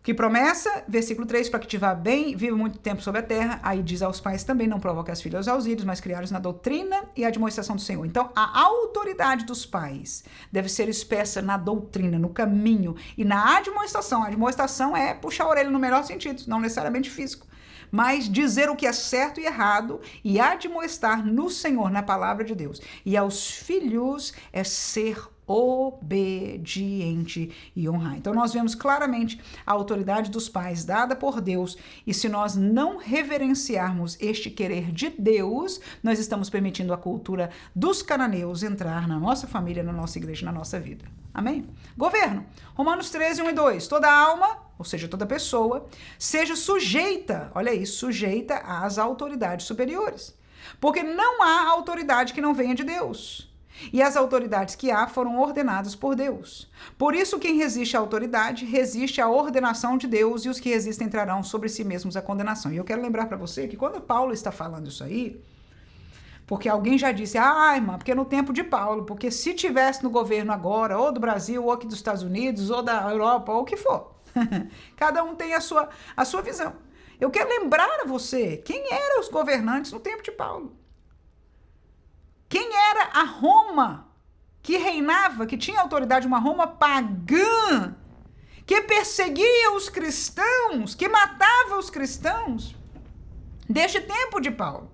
[SPEAKER 1] Que promessa? Versículo 3, para que te vá bem, viva muito tempo sobre a terra. Aí diz aos pais também, não provoque as filhas aos ídolos, mas criá-los na doutrina e admoestação do Senhor. Então, a autoridade dos pais deve ser expressa na doutrina, no caminho e na admoestação. A admoestação é puxar a orelha no melhor sentido, não necessariamente físico, mas dizer o que é certo e errado e admoestar no Senhor, na palavra de Deus. E aos filhos é ser obediente e honrar. Então nós vemos claramente a autoridade dos pais dada por Deus, e se nós não reverenciarmos este querer de Deus, nós estamos permitindo a cultura dos cananeus entrar na nossa família, na nossa igreja, na nossa vida. Amém? Governo. Romanos 13, 1 e 2. Toda alma, ou seja, toda pessoa, seja sujeita, olha aí, sujeita às autoridades superiores. Porque não há autoridade que não venha de Deus. E as autoridades que há foram ordenadas por Deus. Por isso, quem resiste à autoridade, resiste à ordenação de Deus, e os que resistem trarão sobre si mesmos a condenação. E eu quero lembrar para você que quando Paulo está falando isso aí, porque alguém já disse, irmã, porque no tempo de Paulo, porque se tivesse no governo agora, ou do Brasil, ou aqui dos Estados Unidos, ou da Europa, ou o que for. Cada um tem a sua visão. Eu quero lembrar a você quem eram os governantes no tempo de Paulo. Quem era a Roma que reinava, que tinha autoridade, uma Roma pagã, que perseguia os cristãos, que matava os cristãos, deste tempo de Paulo,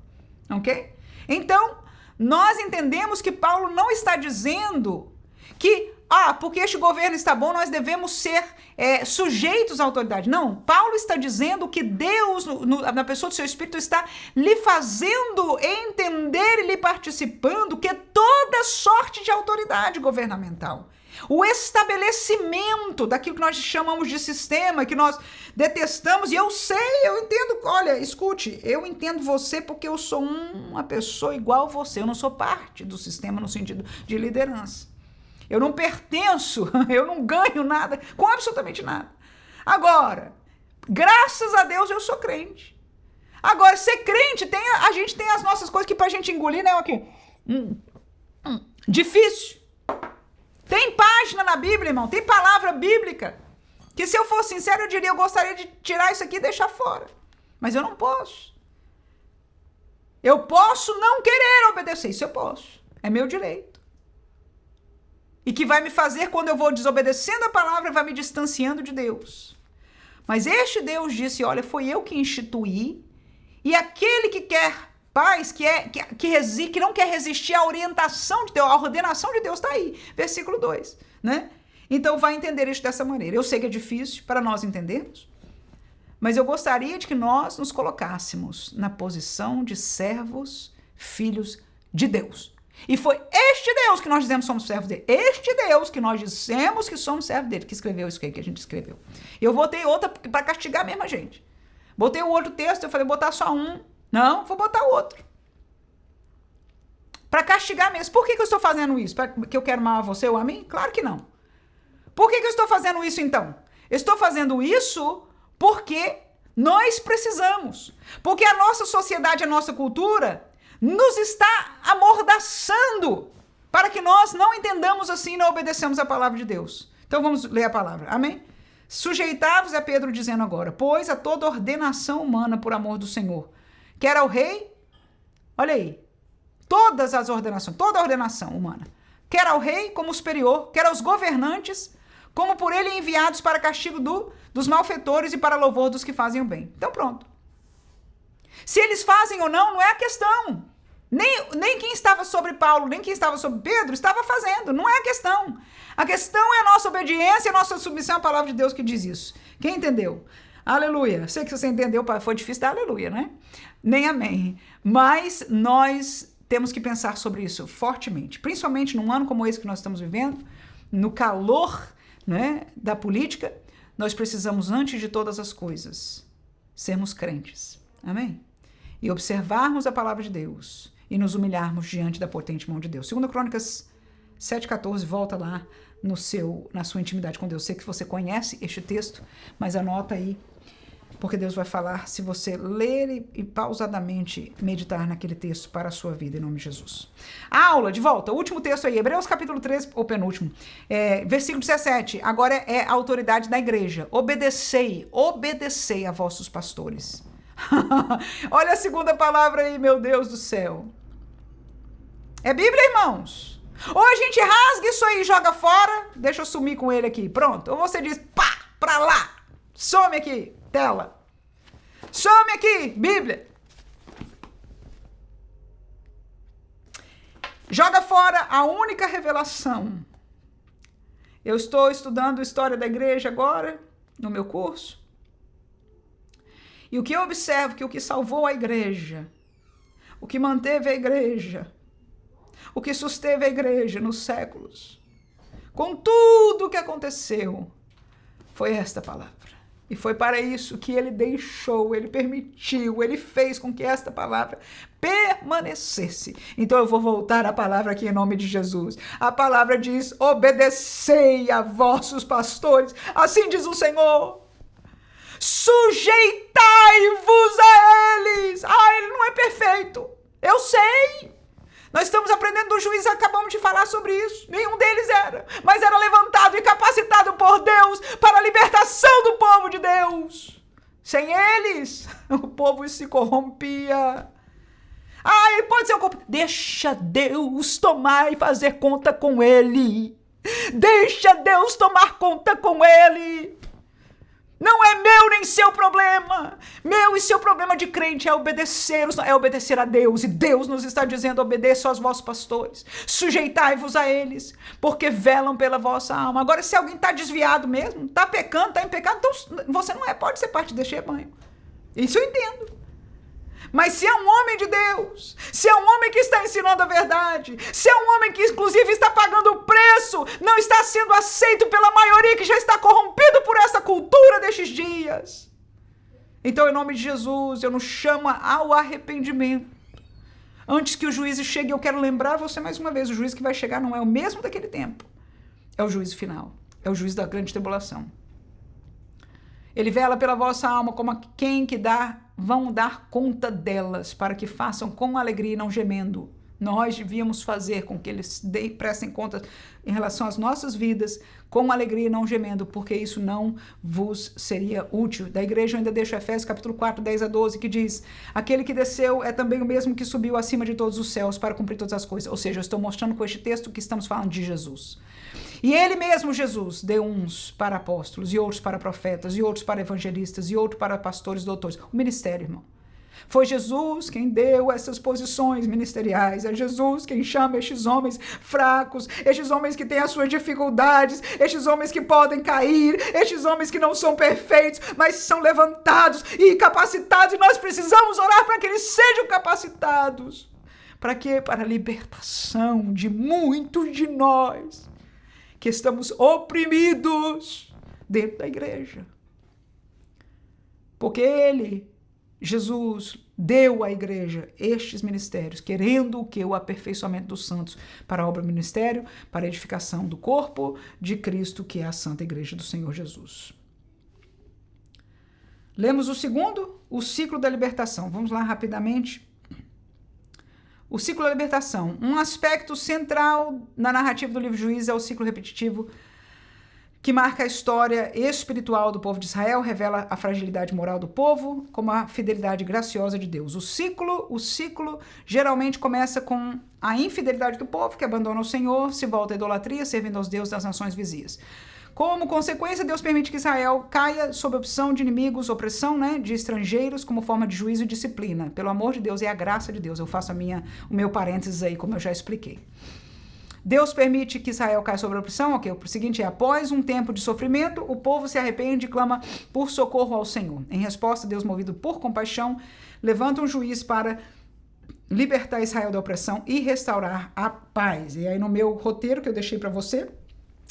[SPEAKER 1] ok? Então, nós entendemos que Paulo não está dizendo que, porque este governo está bom, nós devemos ser sujeitos à autoridade. Não, Paulo está dizendo que Deus, na pessoa do seu Espírito, está lhe fazendo entender e lhe participando que toda sorte de autoridade governamental, o estabelecimento daquilo que nós chamamos de sistema, que nós detestamos, e eu entendo, olha, escute, eu entendo você porque eu sou uma pessoa igual a você, eu não sou parte do sistema no sentido de liderança. Eu não pertenço, eu não ganho nada, com absolutamente nada. Agora, graças a Deus eu sou crente. Agora, ser crente, a gente tem as nossas coisas que pra gente engolir, né? Aqui. Difícil. Tem página na Bíblia, irmão, tem palavra bíblica, que se eu for sincero, eu diria, eu gostaria de tirar isso aqui e deixar fora. Mas eu não posso. Eu posso não querer obedecer, isso eu posso. É meu direito. E que vai me fazer, quando eu vou desobedecendo a palavra, vai me distanciando de Deus. Mas este Deus disse, olha, foi eu que instituí, e aquele que quer paz, que não quer resistir à orientação de Deus, à ordenação de Deus, está aí, versículo 2, né? Então vai entender isso dessa maneira. Eu sei que é difícil para nós entendermos, mas eu gostaria de que nós nos colocássemos na posição de servos, filhos de Deus. E foi este Deus que nós dizemos que somos servos dele. Este Deus que nós dizemos que somos servos dele, que escreveu isso que a gente escreveu. Eu botei outra para castigar mesmo a gente. Botei o outro texto, eu falei, botar só um. Não, vou botar outro. Para castigar mesmo. Por que eu estou fazendo isso? Porque eu quero mal a você ou a mim? Claro que não. Por que eu estou fazendo isso então? Eu estou fazendo isso porque nós precisamos. Porque a nossa sociedade, a nossa cultura nos está amordaçando para que nós não entendamos assim e não obedecemos a palavra de Deus. Então vamos ler a palavra. Amém? Sujeitai-vos, é Pedro dizendo agora, pois a toda ordenação humana por amor do Senhor, quer ao rei, olha aí, todas as ordenações, toda a ordenação humana, quer ao rei como superior, quer aos governantes, como por ele enviados para castigo dos malfeitores e para louvor dos que fazem o bem. Então pronto. Se eles fazem ou não, não é a questão. Nem quem estava sobre Paulo, nem quem estava sobre Pedro estava fazendo. Não é a questão. A questão é a nossa obediência, a nossa submissão à palavra de Deus que diz isso. Quem entendeu? Aleluia. Sei que você entendeu, foi difícil dar aleluia, né? Nem amém. Mas nós temos que pensar sobre isso fortemente. Principalmente num ano como esse que nós estamos vivendo, no calor, né, da política, nós precisamos, antes de todas as coisas, sermos crentes. Amém? E observarmos a palavra de Deus e nos humilharmos diante da potente mão de Deus. 2 Crônicas 7,14, volta lá na sua intimidade com Deus. Sei que você conhece este texto, mas anota aí, porque Deus vai falar se você ler e pausadamente meditar naquele texto para a sua vida, em nome de Jesus. A aula, de volta, o último texto aí, Hebreus capítulo 3, ou penúltimo, versículo 17, agora é a autoridade da igreja. Obedecei a vossos pastores. Olha a segunda palavra aí, meu Deus do céu. É Bíblia, irmãos? Ou a gente rasga isso aí e joga fora, deixa eu sumir com ele aqui, pronto. Ou você diz, pá, pra lá, some aqui, tela. Some aqui, Bíblia. Joga fora a única revelação Eu estou estudando história da igreja agora, no meu curso. E o que eu observo que o que salvou a igreja, o que manteve a igreja, o que susteve a igreja nos séculos, com tudo o que aconteceu, foi esta palavra. E foi para isso que ele deixou, ele permitiu, ele fez com que esta palavra permanecesse. Então eu vou voltar à palavra aqui em nome de Jesus. A palavra diz: obedecei a vossos pastores, assim diz o Senhor. Sujeitai-vos a eles. Ele não é perfeito, eu sei. Nós estamos aprendendo do juiz, acabamos de falar sobre isso. Nenhum deles era, mas era levantado e capacitado por Deus para a libertação do povo de Deus. Sem eles, o povo se corrompia. Ele pode ser um corrompido. Deixa Deus tomar e fazer conta com ele. Deixa Deus tomar conta com ele. Não é meu nem seu problema. Meu e seu problema de crente é obedecer a Deus. E Deus nos está dizendo: obedeçam aos vossos pastores. Sujeitai-vos a eles, porque velam pela vossa alma. Agora, se alguém está desviado mesmo, está pecando, está em pecado, então você não pode ser parte deste rebanho. Isso eu entendo. Mas se é um homem de Deus, se é um homem que está ensinando a verdade, se é um homem que inclusive está pagando o preço, não está sendo aceito pela maioria que já está corrompido por essa cultura destes dias. Então, em nome de Jesus, eu nos chamo ao arrependimento. Antes que o juízo chegue, eu quero lembrar você mais uma vez, o juízo que vai chegar não é o mesmo daquele tempo. É o juízo final, é o juízo da grande tribulação. Ele vela pela vossa alma como quem que vão dar conta delas, para que façam com alegria e não gemendo. Nós devíamos fazer com que eles prestem conta em relação às nossas vidas, com alegria e não gemendo, porque isso não vos seria útil. Da igreja eu ainda deixo Efésios capítulo 4, 10 a 12, que diz: aquele que desceu é também o mesmo que subiu acima de todos os céus para cumprir todas as coisas. Ou seja, eu estou mostrando com este texto que estamos falando de Jesus. E ele mesmo, Jesus, deu uns para apóstolos, e outros para profetas, e outros para evangelistas, e outros para pastores e doutores. O ministério, irmão. Foi Jesus quem deu essas posições ministeriais. É Jesus quem chama estes homens fracos, estes homens que têm as suas dificuldades, estes homens que podem cair, estes homens que não são perfeitos, mas são levantados e capacitados. E nós precisamos orar para que eles sejam capacitados. Para quê? Para a libertação de muitos de nós que estamos oprimidos dentro da igreja. Porque Jesus, deu à igreja estes ministérios, querendo o que? O aperfeiçoamento dos santos para a obra do ministério, para a edificação do corpo de Cristo, que é a Santa Igreja do Senhor Jesus. Lemos o segundo, o ciclo da libertação. Vamos lá rapidamente. O ciclo da libertação. Um aspecto central na narrativa do livro de Juízes é o ciclo repetitivo que marca a história espiritual do povo de Israel, revela a fragilidade moral do povo, como a fidelidade graciosa de Deus. O ciclo geralmente começa com a infidelidade do povo, que abandona o Senhor, se volta à idolatria, servindo aos deuses das nações vizinhas. Como consequência, Deus permite que Israel caia sob a opção de inimigos, opressão, de estrangeiros, como forma de juízo e disciplina. Pelo amor de Deus e a graça de Deus. Eu faço o meu parênteses aí, como eu já expliquei. Deus permite que Israel caia sob a opressão, ok? O seguinte após um tempo de sofrimento, o povo se arrepende e clama por socorro ao Senhor. Em resposta, Deus, movido por compaixão, levanta um juiz para libertar Israel da opressão e restaurar a paz. E aí no meu roteiro que eu deixei para você,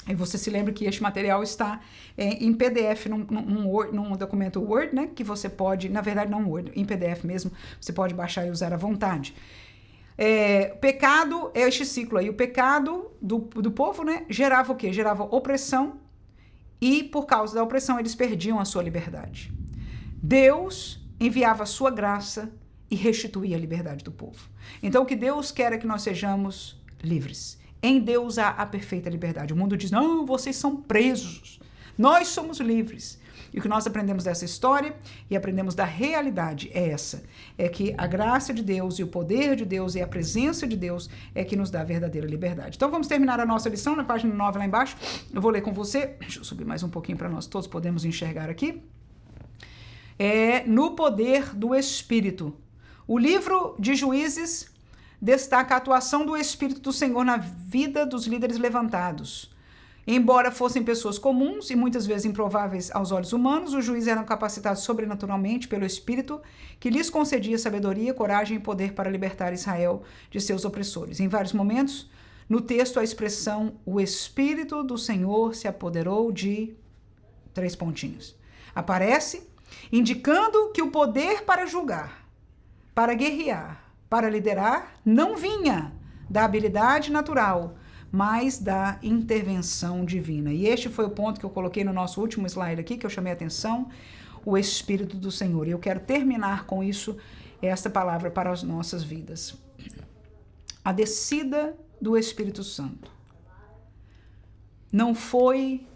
[SPEAKER 1] e você se lembra que este material está em PDF, num documento Word, que você pode, na verdade não Word, em PDF mesmo, você pode baixar e usar à vontade. Pecado é este ciclo aí. O pecado do povo, gerava o quê? Gerava opressão e por causa da opressão eles perdiam a sua liberdade. Deus enviava a sua graça e restituía a liberdade do povo. Então o que Deus quer é que nós sejamos livres. Em Deus há a perfeita liberdade. O mundo diz, não, vocês são presos. Nós somos livres. E o que nós aprendemos dessa história e aprendemos da realidade é essa. É que a graça de Deus e o poder de Deus e a presença de Deus é que nos dá a verdadeira liberdade. Então vamos terminar a nossa lição na página 9 lá embaixo. Eu vou ler com você. Deixa eu subir mais um pouquinho para nós todos podemos enxergar aqui. No poder do Espírito. O livro de Juízes destaca a atuação do Espírito do Senhor na vida dos líderes levantados. Embora fossem pessoas comuns e muitas vezes improváveis aos olhos humanos, os juízes eram capacitados sobrenaturalmente pelo Espírito, que lhes concedia sabedoria, coragem e poder para libertar Israel de seus opressores. Em vários momentos, no texto, a expressão "o Espírito do Senhor se apoderou de..." aparece, indicando que o poder para julgar, para guerrear, para liderar, não vinha da habilidade natural, mas da intervenção divina. E este foi o ponto que eu coloquei no nosso último slide aqui, que eu chamei a atenção, o Espírito do Senhor. E eu quero terminar com isso, esta palavra para as nossas vidas. A descida do Espírito Santo não foi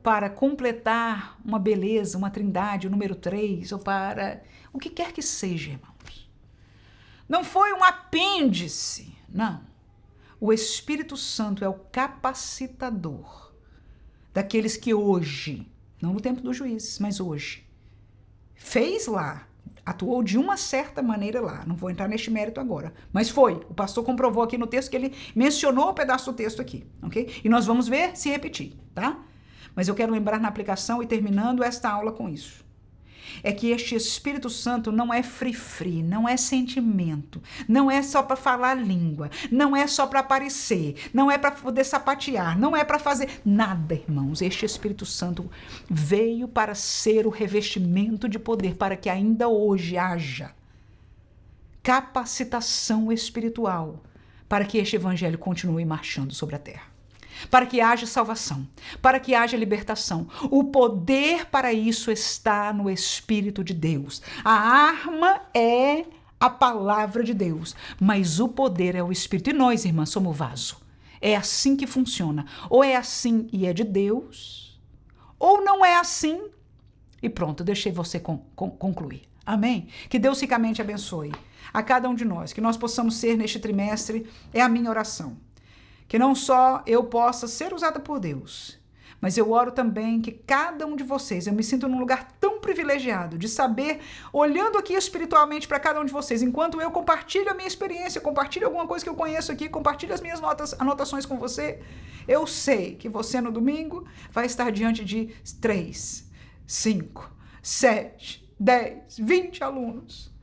[SPEAKER 1] para completar uma beleza, uma trindade, o número 3, ou para o que quer que seja, irmãos. Não foi um apêndice, não. O Espírito Santo é o capacitador daqueles que hoje, não no tempo dos juízes, mas hoje, fez lá, atuou de uma certa maneira lá. Não vou entrar neste mérito agora, mas foi. O pastor comprovou aqui no texto que ele mencionou o pedaço do texto aqui, ok? E nós vamos ver se repetir, tá? Mas eu quero lembrar na aplicação e terminando esta aula com isso. É que este Espírito Santo não é free-free, não é sentimento, não é só para falar língua, não é só para aparecer, não é para poder sapatear, não é para fazer nada, irmãos. Este Espírito Santo veio para ser o revestimento de poder, para que ainda hoje haja capacitação espiritual, para que este evangelho continue marchando sobre a terra. Para que haja salvação, para que haja libertação. O poder para isso está no Espírito de Deus. A arma é a palavra de Deus, mas o poder é o Espírito. E nós, irmãs, somos o vaso. É assim que funciona. Ou é assim e é de Deus, ou não é assim. E pronto, deixei você concluir. Amém? Que Deus ricamente abençoe a cada um de nós, que nós possamos ser neste trimestre, é a minha oração. Que não só eu possa ser usada por Deus, mas eu oro também que cada um de vocês, eu me sinto num lugar tão privilegiado de saber, olhando aqui espiritualmente para cada um de vocês, enquanto eu compartilho a minha experiência, compartilho alguma coisa que eu conheço aqui, compartilho as minhas anotações com você, eu sei que você no domingo vai estar diante de 3, 5, 7, 10, 20 alunos.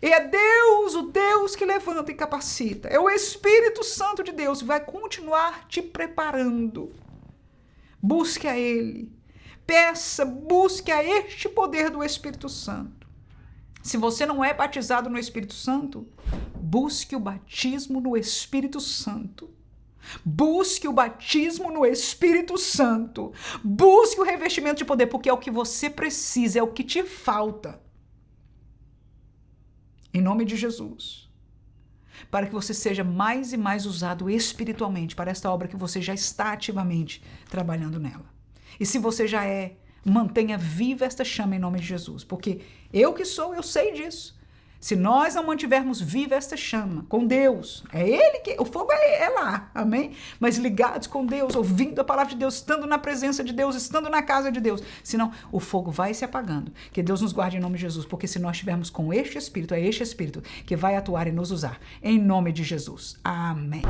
[SPEAKER 1] E é Deus, o Deus que levanta e capacita. É o Espírito Santo de Deus que vai continuar te preparando. Busque a Ele. Peça, busque a este poder do Espírito Santo. Se você não é batizado no Espírito Santo, busque o batismo no Espírito Santo. Busque o batismo no Espírito Santo. Busque o revestimento de poder, porque é o que você precisa, é o que te falta. Em nome de Jesus, para que você seja mais e mais usado espiritualmente para esta obra que você já está ativamente trabalhando nela. E se você já é, mantenha viva esta chama em nome de Jesus, porque eu que sou, eu sei disso. Se nós não mantivermos viva esta chama com Deus, é Ele que... O fogo é lá, amém? Mas ligados com Deus, ouvindo a palavra de Deus, estando na presença de Deus, estando na casa de Deus. Senão, o fogo vai se apagando. Que Deus nos guarde em nome de Jesus, porque se nós estivermos com este Espírito, é este Espírito que vai atuar e nos usar. Em nome de Jesus. Amém.